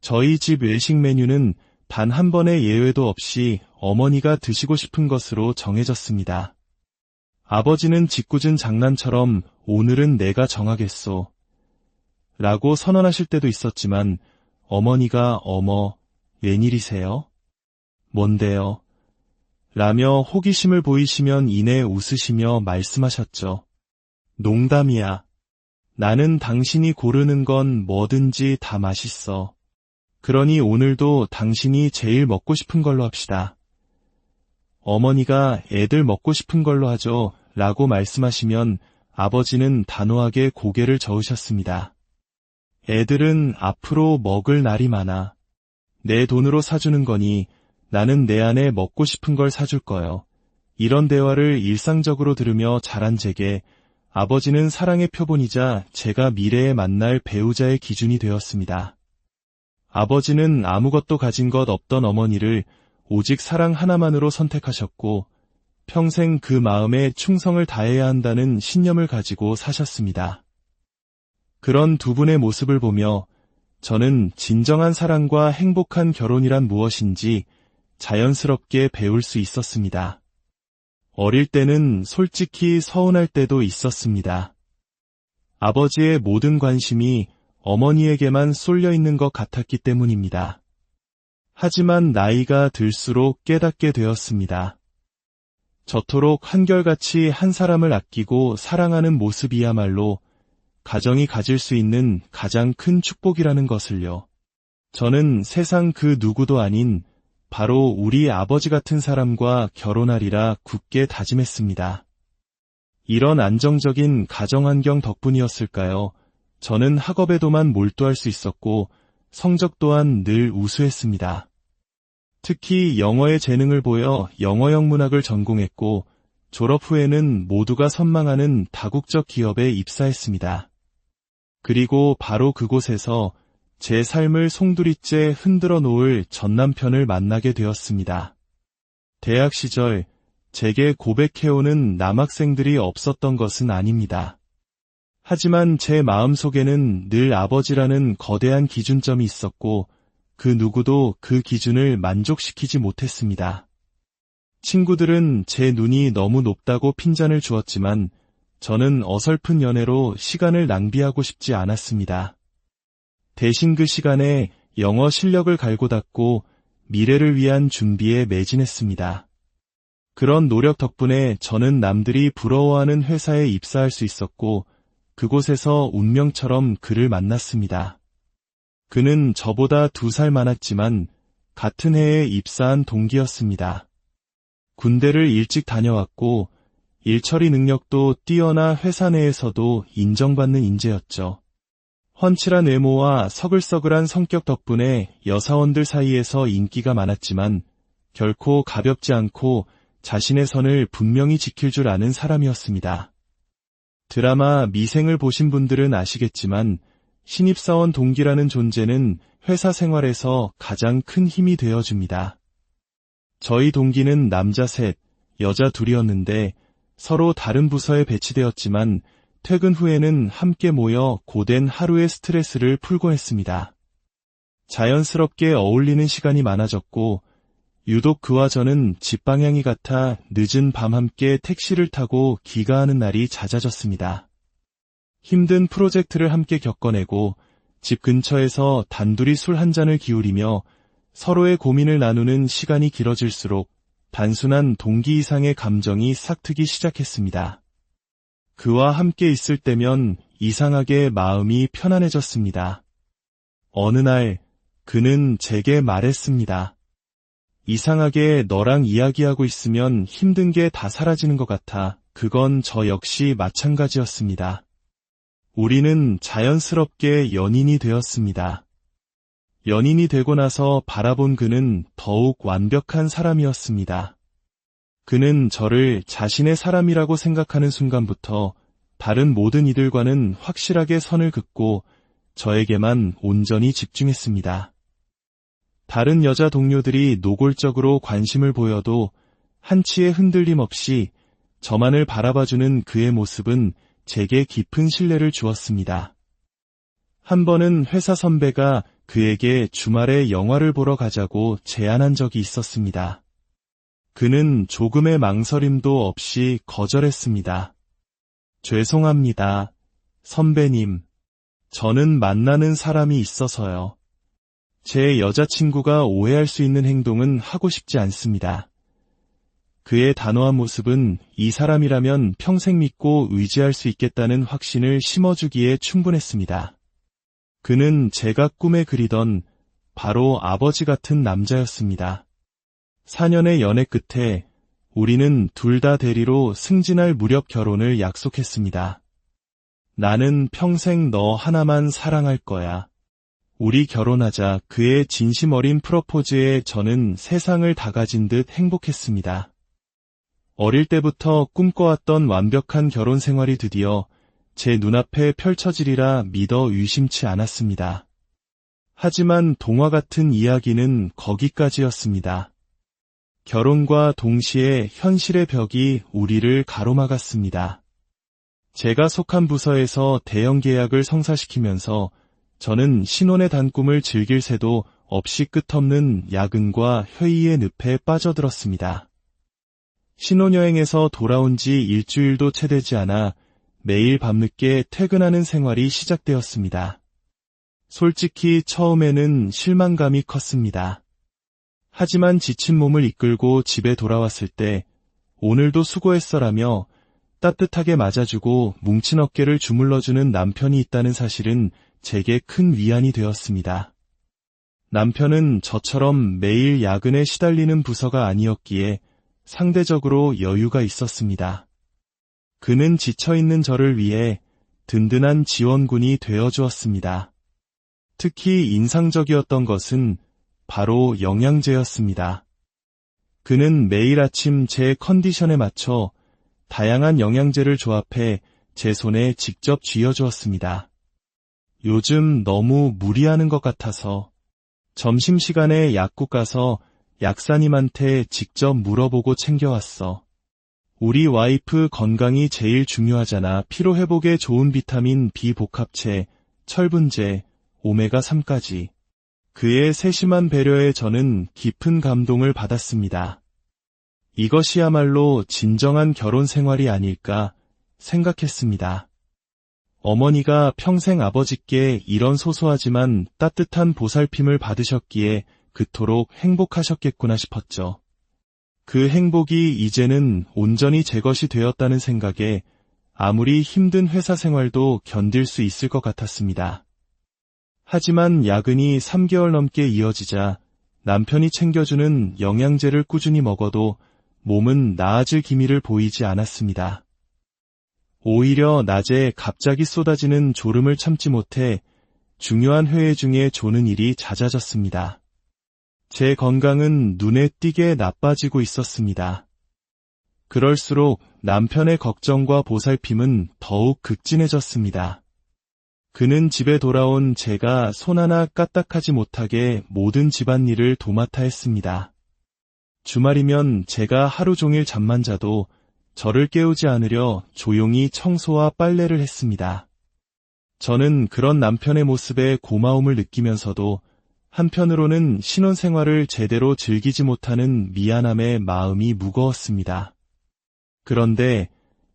저희 집 외식 메뉴는 단 한 번의 예외도 없이 어머니가 드시고 싶은 것으로 정해졌습니다. 아버지는 짓궂은 장난처럼 오늘은 내가 정하겠소 라고 선언하실 때도 있었지만 어머니가 어머, 웬일이세요? 뭔데요? 라며 호기심을 보이시면 이내 웃으시며 말씀하셨죠. 농담이야. 나는 당신이 고르는 건 뭐든지 다 맛있어. 그러니 오늘도 당신이 제일 먹고 싶은 걸로 합시다. 어머니가 애들 먹고 싶은 걸로 하죠 라고 말씀하시면 아버지는 단호하게 고개를 저으셨습니다. 애들은 앞으로 먹을 날이 많아. 내 돈으로 사주는 거니 나는 내 아내 먹고 싶은 걸 사줄 거요. 이런 대화를 일상적으로 들으며 자란 제게 아버지는 사랑의 표본이자 제가 미래에 만날 배우자의 기준이 되었습니다. 아버지는 아무것도 가진 것 없던 어머니를 오직 사랑 하나만으로 선택하셨고 평생 그 마음에 충성을 다해야 한다는 신념을 가지고 사셨습니다. 그런 두 분의 모습을 보며 저는 진정한 사랑과 행복한 결혼이란 무엇인지 자연스럽게 배울 수 있었습니다. 어릴 때는 솔직히 서운할 때도 있었습니다. 아버지의 모든 관심이 어머니에게만 쏠려 있는 것 같았기 때문입니다. 하지만 나이가 들수록 깨닫게 되었습니다. 저토록 한결같이 한 사람을 아끼고 사랑하는 모습이야말로 가정이 가질 수 있는 가장 큰 축복이라는 것을요. 저는 세상 그 누구도 아닌 바로 우리 아버지 같은 사람과 결혼하리라 굳게 다짐했습니다. 이런 안정적인 가정환경 덕분이었을까요? 저는 학업에도만 몰두할 수 있었고 성적 또한 늘 우수했습니다. 특히 영어에 재능을 보여 영어형 문학을 전공했고 졸업 후에는 모두가 선망하는 다국적 기업에 입사했습니다. 그리고 바로 그곳에서 제 삶을 송두리째 흔들어 놓을 전남편을 만나게 되었습니다. 대학 시절 제게 고백해오는 남학생들이 없었던 것은 아닙니다. 하지만 제 마음속에는 늘 아버지라는 거대한 기준점이 있었고 그 누구도 그 기준을 만족시키지 못했습니다. 친구들은 제 눈이 너무 높다고 핀잔을 주었지만 저는 어설픈 연애로 시간을 낭비하고 싶지 않았습니다. 대신 그 시간에 영어 실력을 갈고 닦고 미래를 위한 준비에 매진했습니다. 그런 노력 덕분에 저는 남들이 부러워하는 회사에 입사할 수 있었고 그곳에서 운명처럼 그를 만났습니다. 그는 저보다 2살 많았지만 같은 해에 입사한 동기였습니다. 군대를 일찍 다녀왔고 일처리 능력도 뛰어나 회사 내에서도 인정받는 인재였죠. 훤칠한 외모와 서글서글한 성격 덕분에 여사원들 사이에서 인기가 많았지만 결코 가볍지 않고 자신의 선을 분명히 지킬 줄 아는 사람이었습니다. 드라마 미생을 보신 분들은 아시겠지만 신입사원 동기라는 존재는 회사 생활에서 가장 큰 힘이 되어줍니다. 저희 동기는 남자 셋, 여자 둘이었는데 서로 다른 부서에 배치되었지만 퇴근 후에는 함께 모여 고된 하루의 스트레스를 풀곤 했습니다. 자연스럽게 어울리는 시간이 많아졌고 유독 그와 저는 집 방향이 같아 늦은 밤 함께 택시를 타고 귀가하는 날이 잦아졌습니다. 힘든 프로젝트를 함께 겪어내고 집 근처에서 단둘이 술 한 잔을 기울이며 서로의 고민을 나누는 시간이 길어질수록 단순한 동기 이상의 감정이 싹트기 시작했습니다. 그와 함께 있을 때면 이상하게 마음이 편안해졌습니다. 어느 날 그는 제게 말했습니다. 이상하게 너랑 이야기하고 있으면 힘든 게 다 사라지는 것 같아. 그건 저 역시 마찬가지였습니다. 우리는 자연스럽게 연인이 되었습니다. 연인이 되고 나서 바라본 그는 더욱 완벽한 사람이었습니다. 그는 저를 자신의 사람이라고 생각하는 순간부터 다른 모든 이들과는 확실하게 선을 긋고 저에게만 온전히 집중했습니다. 다른 여자 동료들이 노골적으로 관심을 보여도 한치의 흔들림 없이 저만을 바라봐주는 그의 모습은 제게 깊은 신뢰를 주었습니다. 한 번은 회사 선배가 그에게 주말에 영화를 보러 가자고 제안한 적이 있었습니다. 그는 조금의 망설임도 없이 거절했습니다. 죄송합니다, 선배님. 저는 만나는 사람이 있어서요. 제 여자친구가 오해할 수 있는 행동은 하고 싶지 않습니다. 그의 단호한 모습은 이 사람이라면 평생 믿고 의지할 수 있겠다는 확신을 심어주기에 충분했습니다. 그는 제가 꿈에 그리던 바로 아버지 같은 남자였습니다. 4년의 연애 끝에 우리는 둘 다 대리로 승진할 무렵 결혼을 약속했습니다. 나는 평생 너 하나만 사랑할 거야. 우리 결혼하자. 그의 진심 어린 프러포즈에 저는 세상을 다 가진 듯 행복했습니다. 어릴 때부터 꿈꿔왔던 완벽한 결혼 생활이 드디어 제 눈앞에 펼쳐지리라 믿어 의심치 않았습니다. 하지만 동화 같은 이야기는 거기까지였습니다. 결혼과 동시에 현실의 벽이 우리를 가로막았습니다. 제가 속한 부서에서 대형 계약을 성사시키면서 저는 신혼의 단꿈을 즐길 새도 없이 끝없는 야근과 회의의 늪에 빠져들었습니다. 신혼여행에서 돌아온 지 일주일도 채 되지 않아 매일 밤늦게 퇴근하는 생활이 시작되었습니다. 솔직히 처음에는 실망감이 컸습니다. 하지만 지친 몸을 이끌고 집에 돌아왔을 때 오늘도 수고했어라며 따뜻하게 맞아주고 뭉친 어깨를 주물러주는 남편이 있다는 사실은 제게 큰 위안이 되었습니다. 남편은 저처럼 매일 야근에 시달리는 부서가 아니었기에 상대적으로 여유가 있었습니다. 그는 지쳐있는 저를 위해 든든한 지원군이 되어주었습니다. 특히 인상적이었던 것은 바로 영양제였습니다. 그는 매일 아침 제 컨디션에 맞춰 다양한 영양제를 조합해 제 손에 직접 쥐어주었습니다. 요즘 너무 무리하는 것 같아서 점심시간에 약국 가서 약사님한테 직접 물어보고 챙겨왔어. 우리 와이프 건강이 제일 중요하잖아. 피로회복에 좋은 비타민 B 복합체, 철분제, 오메가3까지. 그의 세심한 배려에 저는 깊은 감동을 받았습니다. 이것이야말로 진정한 결혼 생활이 아닐까 생각했습니다. 어머니가 평생 아버지께 이런 소소하지만 따뜻한 보살핌을 받으셨기에 그토록 행복하셨겠구나 싶었죠. 그 행복이 이제는 온전히 제 것이 되었다는 생각에 아무리 힘든 회사 생활도 견딜 수 있을 것 같았습니다. 하지만 야근이 3개월 넘게 이어지자 남편이 챙겨주는 영양제를 꾸준히 먹어도 몸은 나아질 기미를 보이지 않았습니다. 오히려 낮에 갑자기 쏟아지는 졸음을 참지 못해 중요한 회의 중에 조는 일이 잦아졌습니다. 제 건강은 눈에 띄게 나빠지고 있었습니다. 그럴수록 남편의 걱정과 보살핌은 더욱 극진해졌습니다. 그는 집에 돌아온 제가 손 하나 까딱하지 못하게 모든 집안일을 도맡아 했습니다. 주말이면 제가 하루 종일 잠만 자도 저를 깨우지 않으려 조용히 청소와 빨래를 했습니다. 저는 그런 남편의 모습에 고마움을 느끼면서도 한편으로는 신혼생활을 제대로 즐기지 못하는 미안함에 마음이 무거웠습니다. 그런데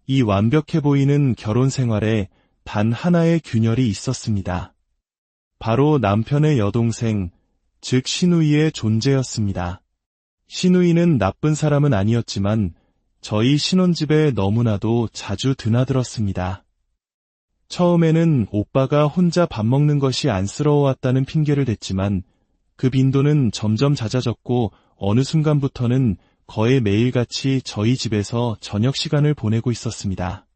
이 완벽해 보이는 결혼 생활에 단 하나의 균열이 있었습니다. 바로 남편의 여동생, 즉 시누이의 존재였습니다. 시누이는 나쁜 사람은 아니었지만 저희 신혼집에 너무나도 자주 드나들었습니다. 처음에는 오빠가 혼자 밥 먹는 것이 안쓰러워왔다는 핑계를 댔지만 그 빈도는 점점 잦아졌고 어느 순간부터는 거의 매일같이 저희 집에서 저녁 시간을 보내고 있었습니다.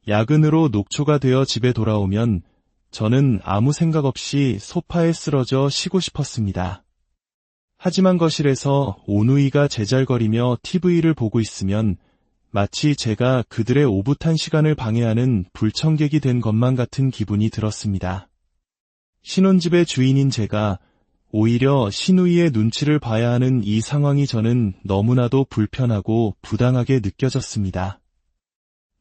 야근으로 녹초가 되어 집에 돌아오면 저는 아무 생각 없이 소파에 쓰러져 쉬고 싶었습니다. 하지만 거실에서 오누이가 제잘거리며 TV를 보고 있으면 마치 제가 그들의 오붓한 시간을 방해하는 불청객이 된 것만 같은 기분이 들었습니다. 신혼집의 주인인 제가 오히려 시누이의 눈치를 봐야 하는 이 상황이 저는 너무나도 불편하고 부당하게 느껴졌습니다.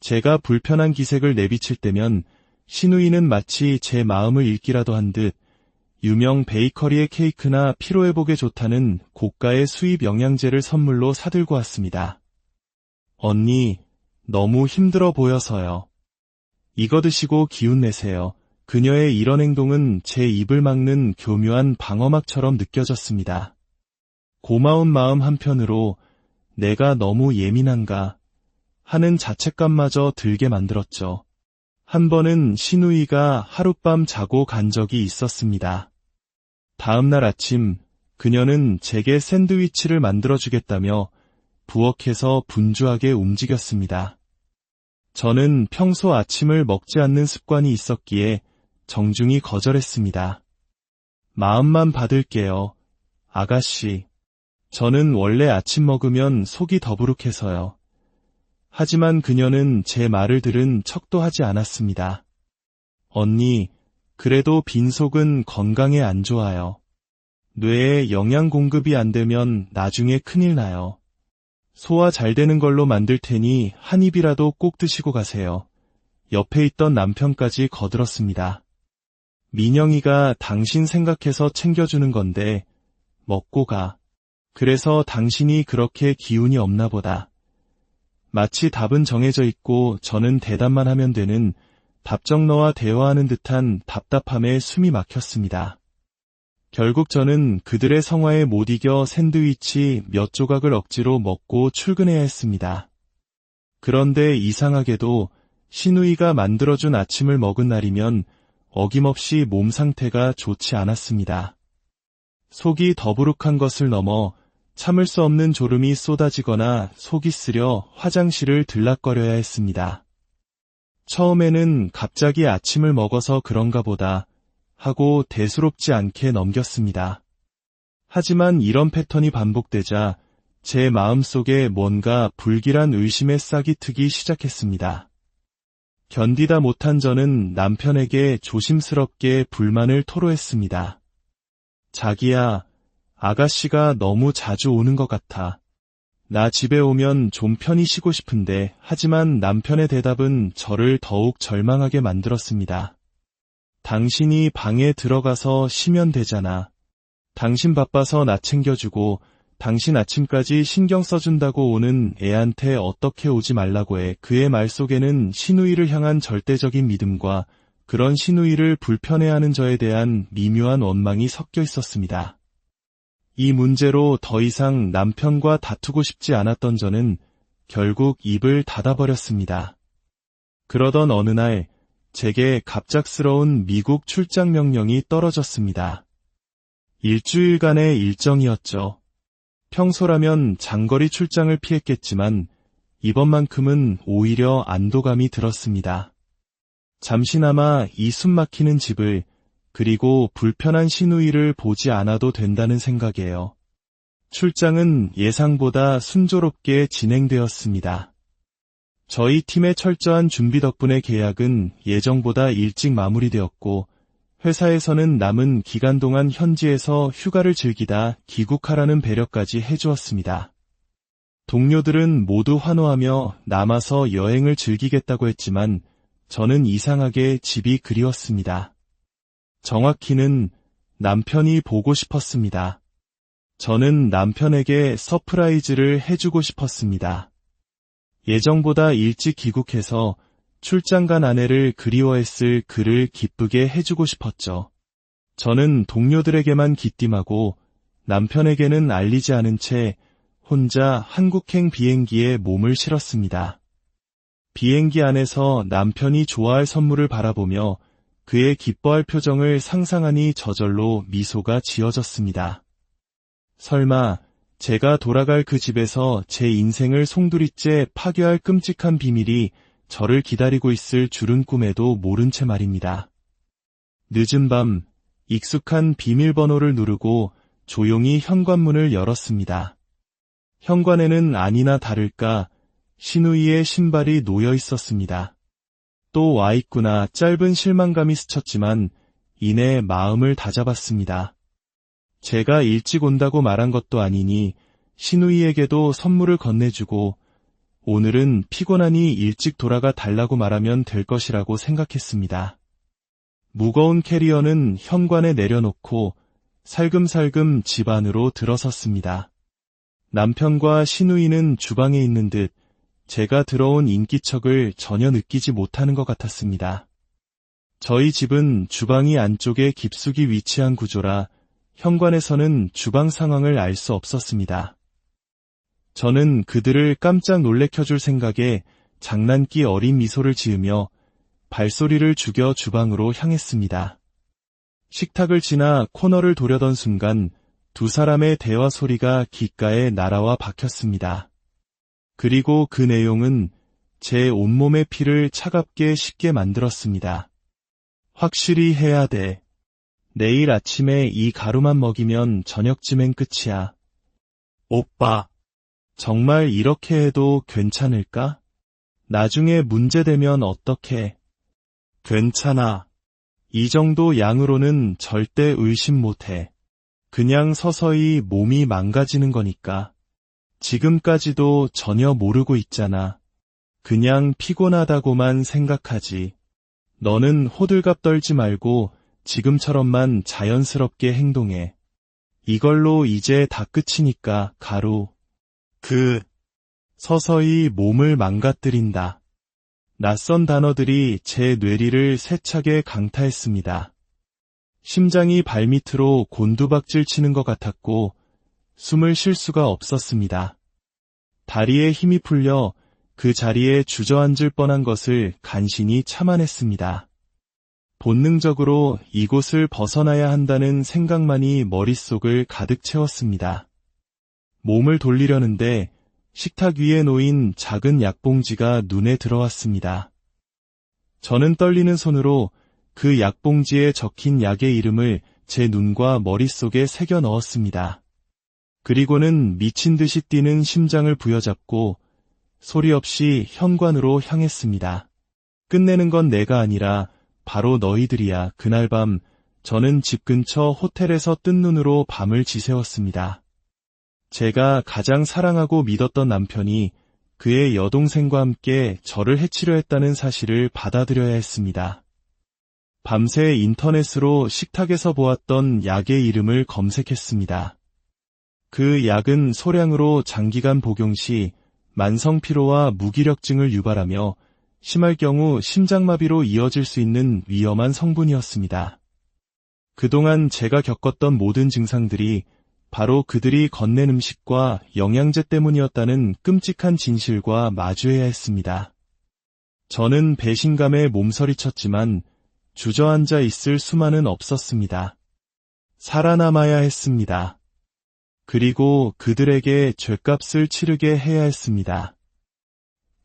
제가 불편한 기색을 내비칠 때면 시누이는 마치 제 마음을 읽기라도 한 듯 유명 베이커리의 케이크나 피로회복에 좋다는 고가의 수입 영양제를 선물로 사들고 왔습니다. 언니, 너무 힘들어 보여서요. 이거 드시고 기운 내세요. 그녀의 이런 행동은 제 입을 막는 교묘한 방어막처럼 느껴졌습니다. 고마운 마음 한편으로 내가 너무 예민한가 하는 자책감마저 들게 만들었죠. 한 번은 시누이가 하룻밤 자고 간 적이 있었습니다. 다음 날 아침 그녀는 제게 샌드위치를 만들어주겠다며 부엌에서 분주하게 움직였습니다. 저는 평소 아침을 먹지 않는 습관이 있었기에 정중히 거절했습니다. 마음만 받을게요, 아가씨. 저는 원래 아침 먹으면 속이 더부룩해서요. 하지만 그녀는 제 말을 들은 척도 하지 않았습니다. 언니, 그래도 빈속은 건강에 안 좋아요. 뇌에 영양 공급이 안 되면 나중에 큰일 나요. 소화 잘 되는 걸로 만들 테니 한 입이라도 꼭 드시고 가세요. 옆에 있던 남편까지 거들었습니다. 민영이가 당신 생각해서 챙겨주는 건데 먹고 가. 그래서 당신이 그렇게 기운이 없나 보다. 마치 답은 정해져 있고 저는 대답만 하면 되는 답정너와 대화하는 듯한 답답함에 숨이 막혔습니다. 결국 저는 그들의 성화에 못 이겨 샌드위치 몇 조각을 억지로 먹고 출근해야 했습니다. 그런데 이상하게도 시누이가 만들어준 아침을 먹은 날이면 어김없이 몸 상태가 좋지 않았습니다. 속이 더부룩한 것을 넘어 참을 수 없는 졸음이 쏟아지거나 속이 쓰려 화장실을 들락거려야 했습니다. 처음에는 갑자기 아침을 먹어서 그런가 보다 하고 대수롭지 않게 넘겼습니다. 하지만 이런 패턴이 반복되자 제 마음속에 뭔가 불길한 의심의 싹이 트기 시작했습니다. 견디다 못한 저는 남편에게 조심스럽게 불만을 토로했습니다. 자기야, 아가씨가 너무 자주 오는 것 같아. 나 집에 오면 좀 편히 쉬고 싶은데, 하지만 남편의 대답은 저를 더욱 절망하게 만들었습니다. 당신이 방에 들어가서 쉬면 되잖아. 당신 바빠서 나 챙겨주고 당신 아침까지 신경 써준다고 오는 애한테 어떻게 오지 말라고 해. 그의 말 속에는 시누이를 향한 절대적인 믿음과 그런 시누이를 불편해하는 저에 대한 미묘한 원망이 섞여 있었습니다. 이 문제로 더 이상 남편과 다투고 싶지 않았던 저는 결국 입을 닫아버렸습니다. 그러던 어느 날 제게 갑작스러운 미국 출장 명령이 떨어졌습니다. 일주일간의 일정이었죠. 평소라면 장거리 출장을 피했겠지만 이번만큼은 오히려 안도감이 들었습니다. 잠시나마 이 숨막히는 집을 그리고 불편한 시누이를 보지 않아도 된다는 생각이에요. 출장은 예상보다 순조롭게 진행되었습니다. 저희 팀의 철저한 준비 덕분에 계약은 예정보다 일찍 마무리되었고 회사에서는 남은 기간 동안 현지에서 휴가를 즐기다 귀국하라는 배려까지 해주었습니다. 동료들은 모두 환호하며 남아서 여행을 즐기겠다고 했지만 저는 이상하게 집이 그리웠습니다. 정확히는 남편이 보고 싶었습니다. 저는 남편에게 서프라이즈를 해주고 싶었습니다. 예정보다 일찍 귀국해서 출장 간 아내를 그리워했을 그를 기쁘게 해주고 싶었죠. 저는 동료들에게만 귀띔하고 남편에게는 알리지 않은 채 혼자 한국행 비행기에 몸을 실었습니다. 비행기 안에서 남편이 좋아할 선물을 바라보며 그의 기뻐할 표정을 상상하니 저절로 미소가 지어졌습니다. 설마 제가 돌아갈 그 집에서 제 인생을 송두리째 파괴할 끔찍한 비밀이 저를 기다리고 있을 줄은 꿈에도 모른 채 말입니다. 늦은 밤 익숙한 비밀번호를 누르고 조용히 현관문을 열었습니다. 현관에는 아니나 다를까 시누이의 신발이 놓여 있었습니다. 또 와 있구나. 짧은 실망감이 스쳤지만 이내 마음을 다잡았습니다. 제가 일찍 온다고 말한 것도 아니니 시누이에게도 선물을 건네주고 오늘은 피곤하니 일찍 돌아가 달라고 말하면 될 것이라고 생각했습니다. 무거운 캐리어는 현관에 내려놓고 살금살금 집 안으로 들어섰습니다. 남편과 시누이는 주방에 있는 듯 제가 들어온 인기척을 전혀 느끼지 못하는 것 같았습니다. 저희 집은 주방이 안쪽에 깊숙이 위치한 구조라 현관에서는 주방 상황을 알 수 없었습니다. 저는 그들을 깜짝 놀래켜줄 생각에 장난기 어린 미소를 지으며 발소리를 죽여 주방으로 향했습니다. 식탁을 지나 코너를 도려던 순간 두 사람의 대화 소리가 귓가에 날아와 박혔습니다. 그리고 그 내용은 제 온몸의 피를 차갑게 식게 만들었습니다. 확실히 해야 돼. 내일 아침에 이 가루만 먹이면 저녁쯤엔 끝이야. 오빠, 정말 이렇게 해도 괜찮을까? 나중에 문제되면 어떡해? 괜찮아. 이 정도 양으로는 절대 의심 못해. 그냥 서서히 몸이 망가지는 거니까. 지금까지도 전혀 모르고 있잖아. 그냥 피곤하다고만 생각하지. 너는 호들갑 떨지 말고 지금처럼만 자연스럽게 행동해. 이걸로 이제 다 끝이니까, 가루. 서서히 몸을 망가뜨린다. 낯선 단어들이 제 뇌리를 세차게 강타했습니다. 심장이 발밑으로 곤두박질 치는 것 같았고 숨을 쉴 수가 없었습니다. 다리에 힘이 풀려 그 자리에 주저앉을 뻔한 것을 간신히 참아냈습니다. 본능적으로 이곳을 벗어나야 한다는 생각만이 머릿속을 가득 채웠습니다. 몸을 돌리려는데 식탁 위에 놓인 작은 약봉지가 눈에 들어왔습니다. 저는 떨리는 손으로 그 약봉지에 적힌 약의 이름을 제 눈과 머릿속에 새겨 넣었습니다. 그리고는 미친 듯이 뛰는 심장을 부여잡고 소리 없이 현관으로 향했습니다. 끝내는 건 내가 아니라 바로 너희들이야. 그날 밤 저는 집 근처 호텔에서 뜬 눈으로 밤을 지새웠습니다. 제가 가장 사랑하고 믿었던 남편이 그의 여동생과 함께 저를 해치려 했다는 사실을 받아들여야 했습니다. 밤새 인터넷으로 식탁에서 보았던 약의 이름을 검색했습니다. 그 약은 소량으로 장기간 복용 시 만성피로와 무기력증을 유발하며 심할 경우 심장마비로 이어질 수 있는 위험한 성분이었습니다. 그동안 제가 겪었던 모든 증상들이 바로 그들이 건넨 음식과 영양제 때문이었다는 끔찍한 진실과 마주해야 했습니다. 저는 배신감에 몸서리쳤지만 주저앉아 있을 수만은 없었습니다. 살아남아야 했습니다. 그리고 그들에게 죗값을 치르게 해야 했습니다.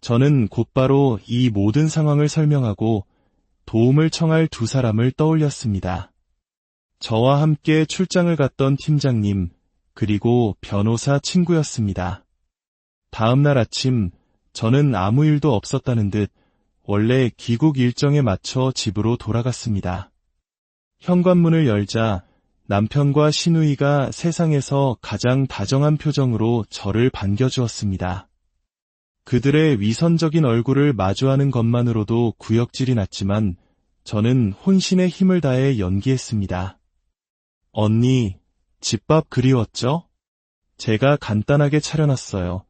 저는 곧바로 이 모든 상황을 설명하고 도움을 청할 두 사람을 떠올렸습니다. 저와 함께 출장을 갔던 팀장님, 그리고 변호사 친구였습니다. 다음 날 아침, 저는 아무 일도 없었다는 듯 원래 귀국 일정에 맞춰 집으로 돌아갔습니다. 현관문을 열자 남편과 시누이가 세상에서 가장 다정한 표정으로 저를 반겨주었습니다. 그들의 위선적인 얼굴을 마주하는 것만으로도 구역질이 났지만 저는 혼신의 힘을 다해 연기했습니다. 언니, 집밥 그리웠죠? 제가 간단하게 차려놨어요.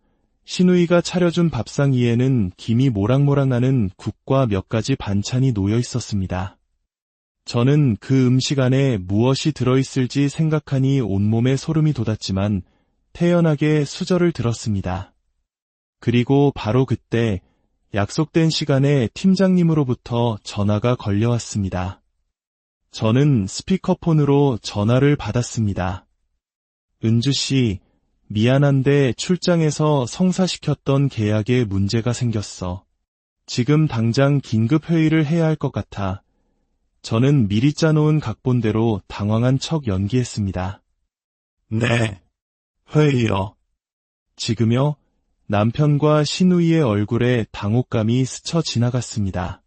시누이가 차려준 밥상 위에는 김이 모락모락 나는 국과 몇 가지 반찬이 놓여 있었습니다. 저는 그 음식 안에 무엇이 들어있을지 생각하니 온몸에 소름이 돋았지만 태연하게 수저를 들었습니다. 그리고 바로 그때 약속된 시간에 팀장님으로부터 전화가 걸려왔습니다. 저는 스피커폰으로 전화를 받았습니다. 은주 씨, 미안한데 출장에서 성사시켰던 계약에 문제가 생겼어. 지금 당장 긴급 회의를 해야 할 것 같아. 저는 미리 짜놓은 각본대로 당황한 척 연기했습니다. 네, 회의요. 지금요? 남편과 시누이의 얼굴에 당혹감이 스쳐 지나갔습니다.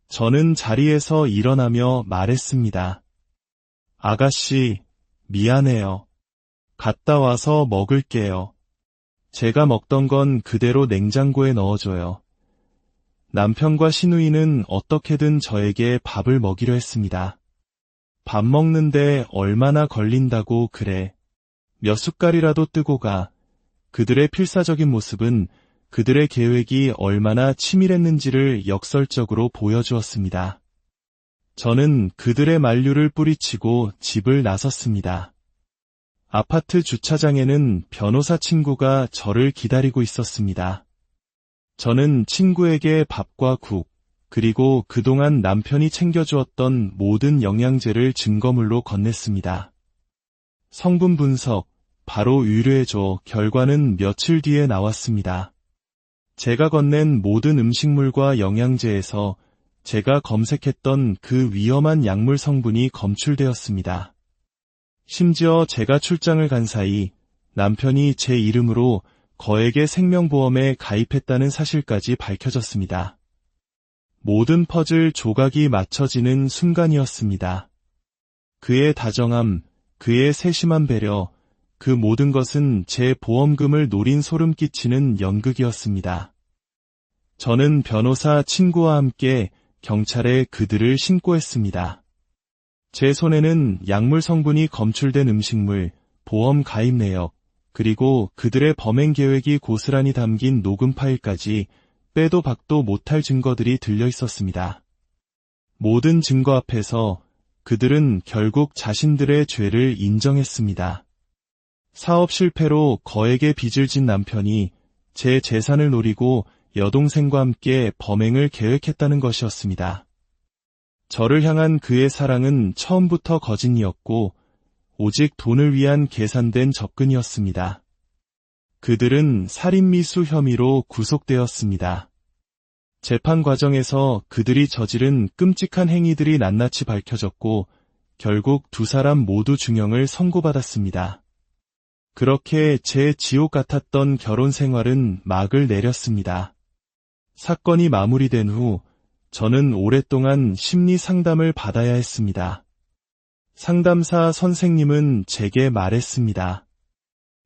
저는 자리에서 일어나며 말했습니다. 아가씨, 미안해요. 갔다 와서 먹을게요. 제가 먹던 건 그대로 냉장고에 넣어줘요. 남편과 시누이는 어떻게든 저에게 밥을 먹이려 했습니다. 밥 먹는데 얼마나 걸린다고 그래. 몇 숟갈이라도 뜨고 가. 그들의 필사적인 모습은 그들의 계획이 얼마나 치밀했는지를 역설적으로 보여주었습니다. 저는 그들의 만류를 뿌리치고 집을 나섰습니다. 아파트 주차장에는 변호사 친구가 저를 기다리고 있었습니다. 저는 친구에게 밥과 국, 그리고 그동안 남편이 챙겨주었던 모든 영양제를 증거물로 건넸습니다. 성분 분석, 바로 의뢰해줘. 결과는 며칠 뒤에 나왔습니다. 제가 건넨 모든 음식물과 영양제에서 제가 검색했던 그 위험한 약물 성분이 검출되었습니다. 심지어 제가 출장을 간 사이 남편이 제 이름으로 거액의 생명보험에 가입했다는 사실까지 밝혀졌습니다. 모든 퍼즐 조각이 맞춰지는 순간이었습니다. 그의 다정함, 그의 세심한 배려, 그 모든 것은 제 보험금을 노린 소름 끼치는 연극이었습니다. 저는 변호사 친구와 함께 경찰에 그들을 신고했습니다. 제 손에는 약물 성분이 검출된 음식물, 보험 가입 내역, 그리고 그들의 범행 계획이 고스란히 담긴 녹음 파일까지 빼도 박도 못할 증거들이 들려 있었습니다. 모든 증거 앞에서 그들은 결국 자신들의 죄를 인정했습니다. 사업 실패로 거액의 빚을 진 남편이 제 재산을 노리고 여동생과 함께 범행을 계획했다는 것이었습니다. 저를 향한 그의 사랑은 처음부터 거짓이었고 오직 돈을 위한 계산된 접근이었습니다. 그들은 살인미수 혐의로 구속되었습니다. 재판 과정에서 그들이 저지른 끔찍한 행위들이 낱낱이 밝혀졌고 결국 두 사람 모두 중형을 선고받았습니다. 그렇게 제 지옥 같았던 결혼 생활은 막을 내렸습니다. 사건이 마무리된 후 저는 오랫동안 심리 상담을 받아야 했습니다. 상담사 선생님은 제게 말했습니다.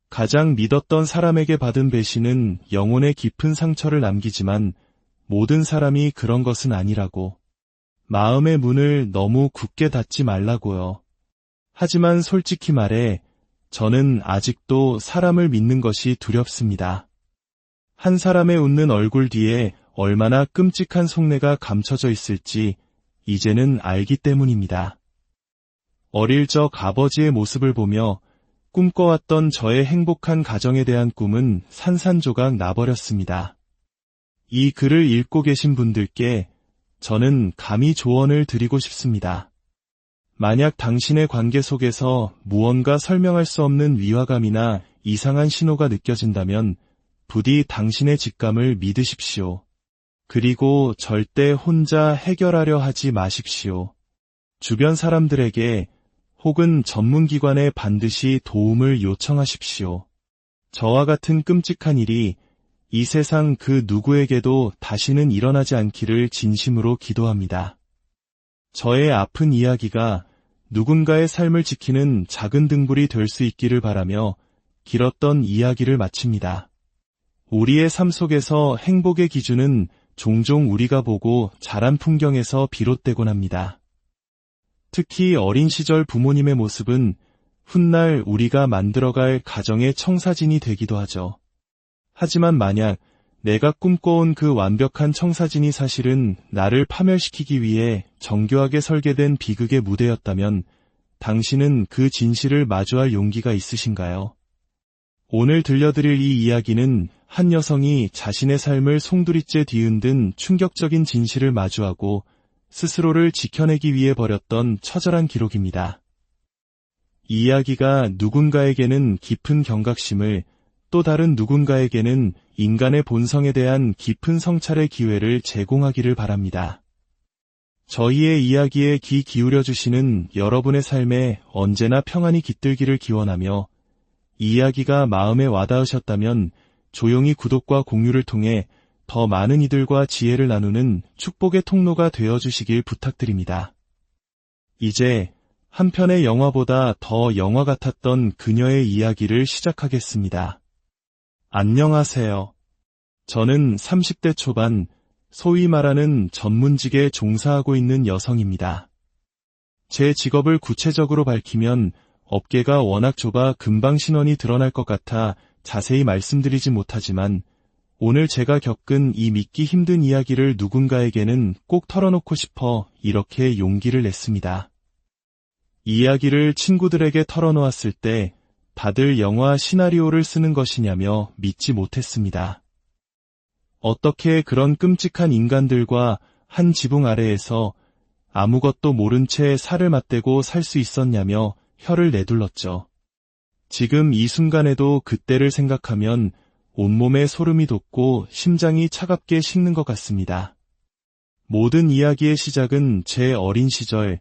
가장 믿었던 사람에게 받은 배신은 영혼에 깊은 상처를 남기지만 모든 사람이 그런 것은 아니라고. 마음의 문을 너무 굳게 닫지 말라고요. 하지만 솔직히 말해 저는 아직도 사람을 믿는 것이 두렵습니다. 한 사람의 웃는 얼굴 뒤에 얼마나 끔찍한 속내가 감춰져 있을지 이제는 알기 때문입니다. 어릴 적 아버지의 모습을 보며 꿈꿔왔던 저의 행복한 가정에 대한 꿈은 산산조각 나버렸습니다. 이 글을 읽고 계신 분들께 저는 감히 조언을 드리고 싶습니다. 만약 당신의 관계 속에서 무언가 설명할 수 없는 위화감이나 이상한 신호가 느껴진다면 부디 당신의 직감을 믿으십시오. 그리고 절대 혼자 해결하려 하지 마십시오. 주변 사람들에게 혹은 전문기관에 반드시 도움을 요청하십시오. 저와 같은 끔찍한 일이 이 세상 그 누구에게도 다시는 일어나지 않기를 진심으로 기도합니다. 저의 아픈 이야기가 누군가의 삶을 지키는 작은 등불이 될 수 있기를 바라며 길었던 이야기를 마칩니다. 우리의 삶 속에서 행복의 기준은 종종 우리가 보고 자란 풍경에서 비롯되곤 합니다. 특히 어린 시절 부모님의 모습은 훗날 우리가 만들어갈 가정의 청사진이 되기도 하죠. 하지만 만약 내가 꿈꿔온 그 완벽한 청사진이 사실은 나를 파멸시키기 위해 정교하게 설계된 비극의 무대였다면 당신은 그 진실을 마주할 용기가 있으신가요? 오늘 들려드릴 이 이야기는 한 여성이 자신의 삶을 송두리째 뒤흔든 충격적인 진실을 마주하고 스스로를 지켜내기 위해 벌였던 처절한 기록입니다. 이 이야기가 누군가에게는 깊은 경각심을, 또 다른 누군가에게는 인간의 본성에 대한 깊은 성찰의 기회를 제공하기를 바랍니다. 저희의 이야기에 귀 기울여주시는 여러분의 삶에 언제나 평안이 깃들기를 기원하며 이 이야기가 마음에 와닿으셨다면 조용히 구독과 공유를 통해 더 많은 이들과 지혜를 나누는 축복의 통로가 되어주시길 부탁드립니다. 이제 한 편의 영화보다 더 영화 같았던 그녀의 이야기를 시작하겠습니다. 안녕하세요. 저는 30대 초반, 소위 말하는 전문직에 종사하고 있는 여성입니다. 제 직업을 구체적으로 밝히면 업계가 워낙 좁아 금방 신원이 드러날 것 같아 자세히 말씀드리지 못하지만 오늘 제가 겪은 이 믿기 힘든 이야기를 누군가에게는 꼭 털어놓고 싶어 이렇게 용기를 냈습니다. 이 이야기를 친구들에게 털어놓았을 때 다들 영화 시나리오를 쓰는 것이냐며 믿지 못했습니다. 어떻게 그런 끔찍한 인간들과 한 지붕 아래에서 아무것도 모른 채 살을 맞대고 살 수 있었냐며 혀를 내둘렀죠. 지금 이 순간에도 그때를 생각하면 온몸에 소름이 돋고 심장이 차갑게 식는 것 같습니다. 모든 이야기의 시작은 제 어린 시절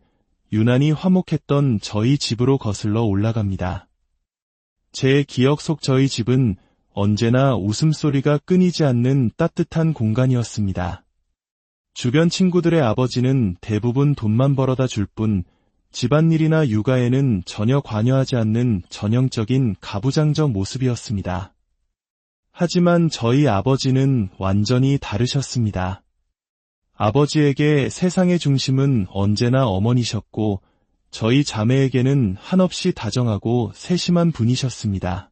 유난히 화목했던 저희 집으로 거슬러 올라갑니다. 제 기억 속 저희 집은 언제나 웃음소리가 끊이지 않는 따뜻한 공간이었습니다. 주변 친구들의 아버지는 대부분 돈만 벌어다 줄 뿐 집안일이나 육아에는 전혀 관여하지 않는 전형적인 가부장적 모습이었습니다. 하지만 저희 아버지는 완전히 다르셨습니다. 아버지에게 세상의 중심은 언제나 어머니셨고 저희 자매에게는 한없이 다정하고 세심한 분이셨습니다.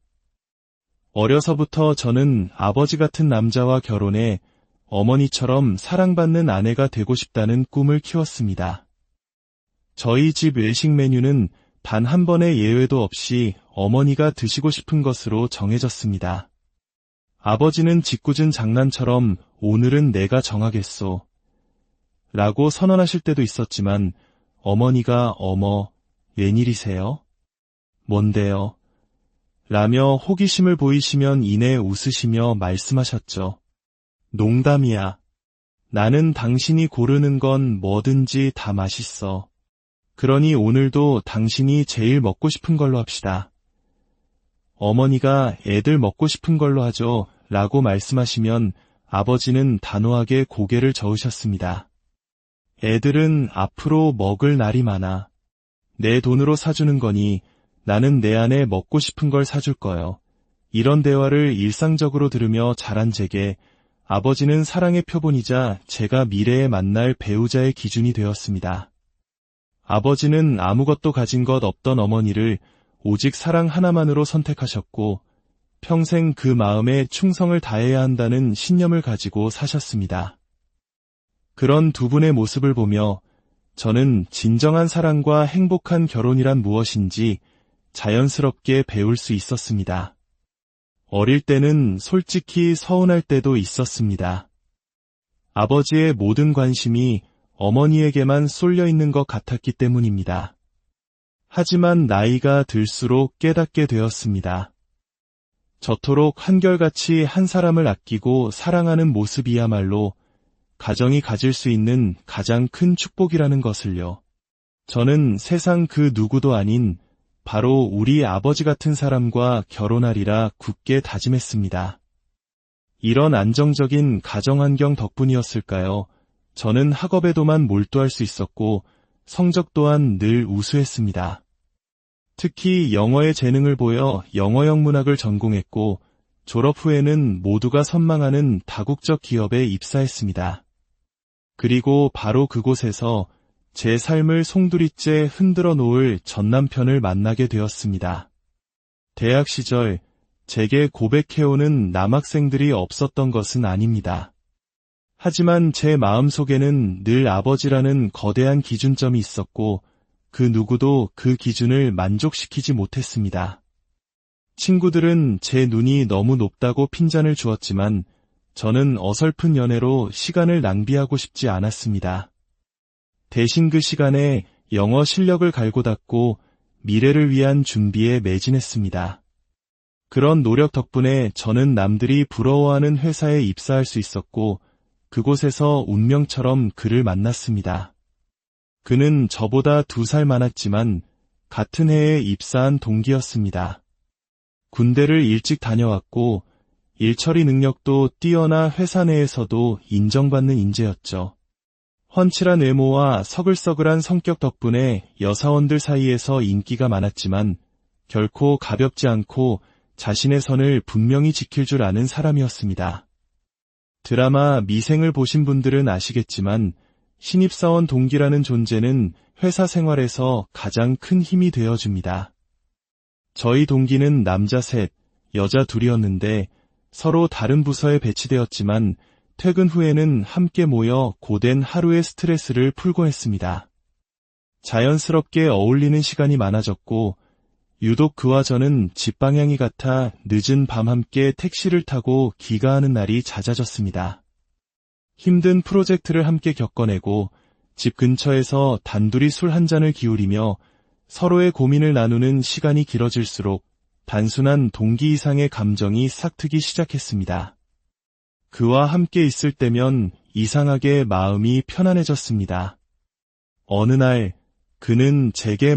어려서부터 저는 아버지 같은 남자와 결혼해 어머니처럼 사랑받는 아내가 되고 싶다는 꿈을 키웠습니다. 저희 집 외식 메뉴는 단 한 번의 예외도 없이 어머니가 드시고 싶은 것으로 정해졌습니다. 아버지는 짓궂은 장난처럼 오늘은 내가 정하겠소 라고 선언하실 때도 있었지만 어머니가 어머, 웬일이세요? 뭔데요? 라며 호기심을 보이시면 이내 웃으시며 말씀하셨죠. 농담이야. 나는 당신이 고르는 건 뭐든지 다 맛있어. 그러니 오늘도 당신이 제일 먹고 싶은 걸로 합시다. 어머니가 애들 먹고 싶은 걸로 하죠 라고 말씀하시면 아버지는 단호하게 고개를 저으셨습니다. 애들은 앞으로 먹을 날이 많아. 내 돈으로 사주는 거니 나는 내 아내 먹고 싶은 걸 사줄 거요. 이런 대화를 일상적으로 들으며 자란 제게 아버지는 사랑의 표본이자 제가 미래에 만날 배우자의 기준이 되었습니다. 아버지는 아무것도 가진 것 없던 어머니를 오직 사랑 하나만으로 선택하셨고 평생 그 마음에 충성을 다해야 한다는 신념을 가지고 사셨습니다. 그런 두 분의 모습을 보며 저는 진정한 사랑과 행복한 결혼이란 무엇인지 자연스럽게 배울 수 있었습니다. 어릴 때는 솔직히 서운할 때도 있었습니다. 아버지의 모든 관심이 어머니에게만 쏠려 있는 것 같았기 때문입니다. 하지만 나이가 들수록 깨닫게 되었습니다. 저토록 한결같이 한 사람을 아끼고 사랑하는 모습이야말로 가정이 가질 수 있는 가장 큰 축복이라는 것을요. 저는 세상 그 누구도 아닌 바로 우리 아버지 같은 사람과 결혼하리라 굳게 다짐했습니다. 이런 안정적인 가정환경 덕분이었을까요? 저는 학업에도만 몰두할 수 있었고 성적 또한 늘 우수했습니다. 특히 영어에 재능을 보여 영어형 문학을 전공했고 졸업 후에는 모두가 선망하는 다국적 기업에 입사했습니다. 그리고 바로 그곳에서 제 삶을 송두리째 흔들어 놓을 전남편을 만나게 되었습니다. 대학 시절 제게 고백해오는 남학생들이 없었던 것은 아닙니다. 하지만 제 마음속에는 늘 아버지라는 거대한 기준점이 있었고 그 누구도 그 기준을 만족시키지 못했습니다. 친구들은 제 눈이 너무 높다고 핀잔을 주었지만 저는 어설픈 연애로 시간을 낭비하고 싶지 않았습니다. 대신 그 시간에 영어 실력을 갈고 닦고 미래를 위한 준비에 매진했습니다. 그런 노력 덕분에 저는 남들이 부러워하는 회사에 입사할 수 있었고 그곳에서 운명처럼 그를 만났습니다. 그는 저보다 2살 많았지만 같은 해에 입사한 동기였습니다. 군대를 일찍 다녀왔고 일처리 능력도 뛰어나 회사 내에서도 인정받는 인재였죠. 훤칠한 외모와 서글서글한 성격 덕분에 여사원들 사이에서 인기가 많았지만 결코 가볍지 않고 자신의 선을 분명히 지킬 줄 아는 사람이었습니다. 드라마 미생을 보신 분들은 아시겠지만 신입사원 동기라는 존재는 회사 생활에서 가장 큰 힘이 되어줍니다. 저희 동기는 남자 셋, 여자 둘이었는데 서로 다른 부서에 배치되었지만 퇴근 후에는 함께 모여 고된 하루의 스트레스를 풀곤 했습니다. 자연스럽게 어울리는 시간이 많아졌고 유독 그와 저는 집 방향이 같아 늦은 밤 함께 택시를 타고 귀가하는 날이 잦아졌습니다. 힘든 프로젝트를 함께 겪어내고 집 근처에서 단둘이 술 한 잔을 기울이며 서로의 고민을 나누는 시간이 길어질수록 단순한 동기 이상의 감정이 싹트기 시작했습니다. 그와 함께 있을 때면 이상하게 마음이 편안해졌습니다. 어느 날 그는 제게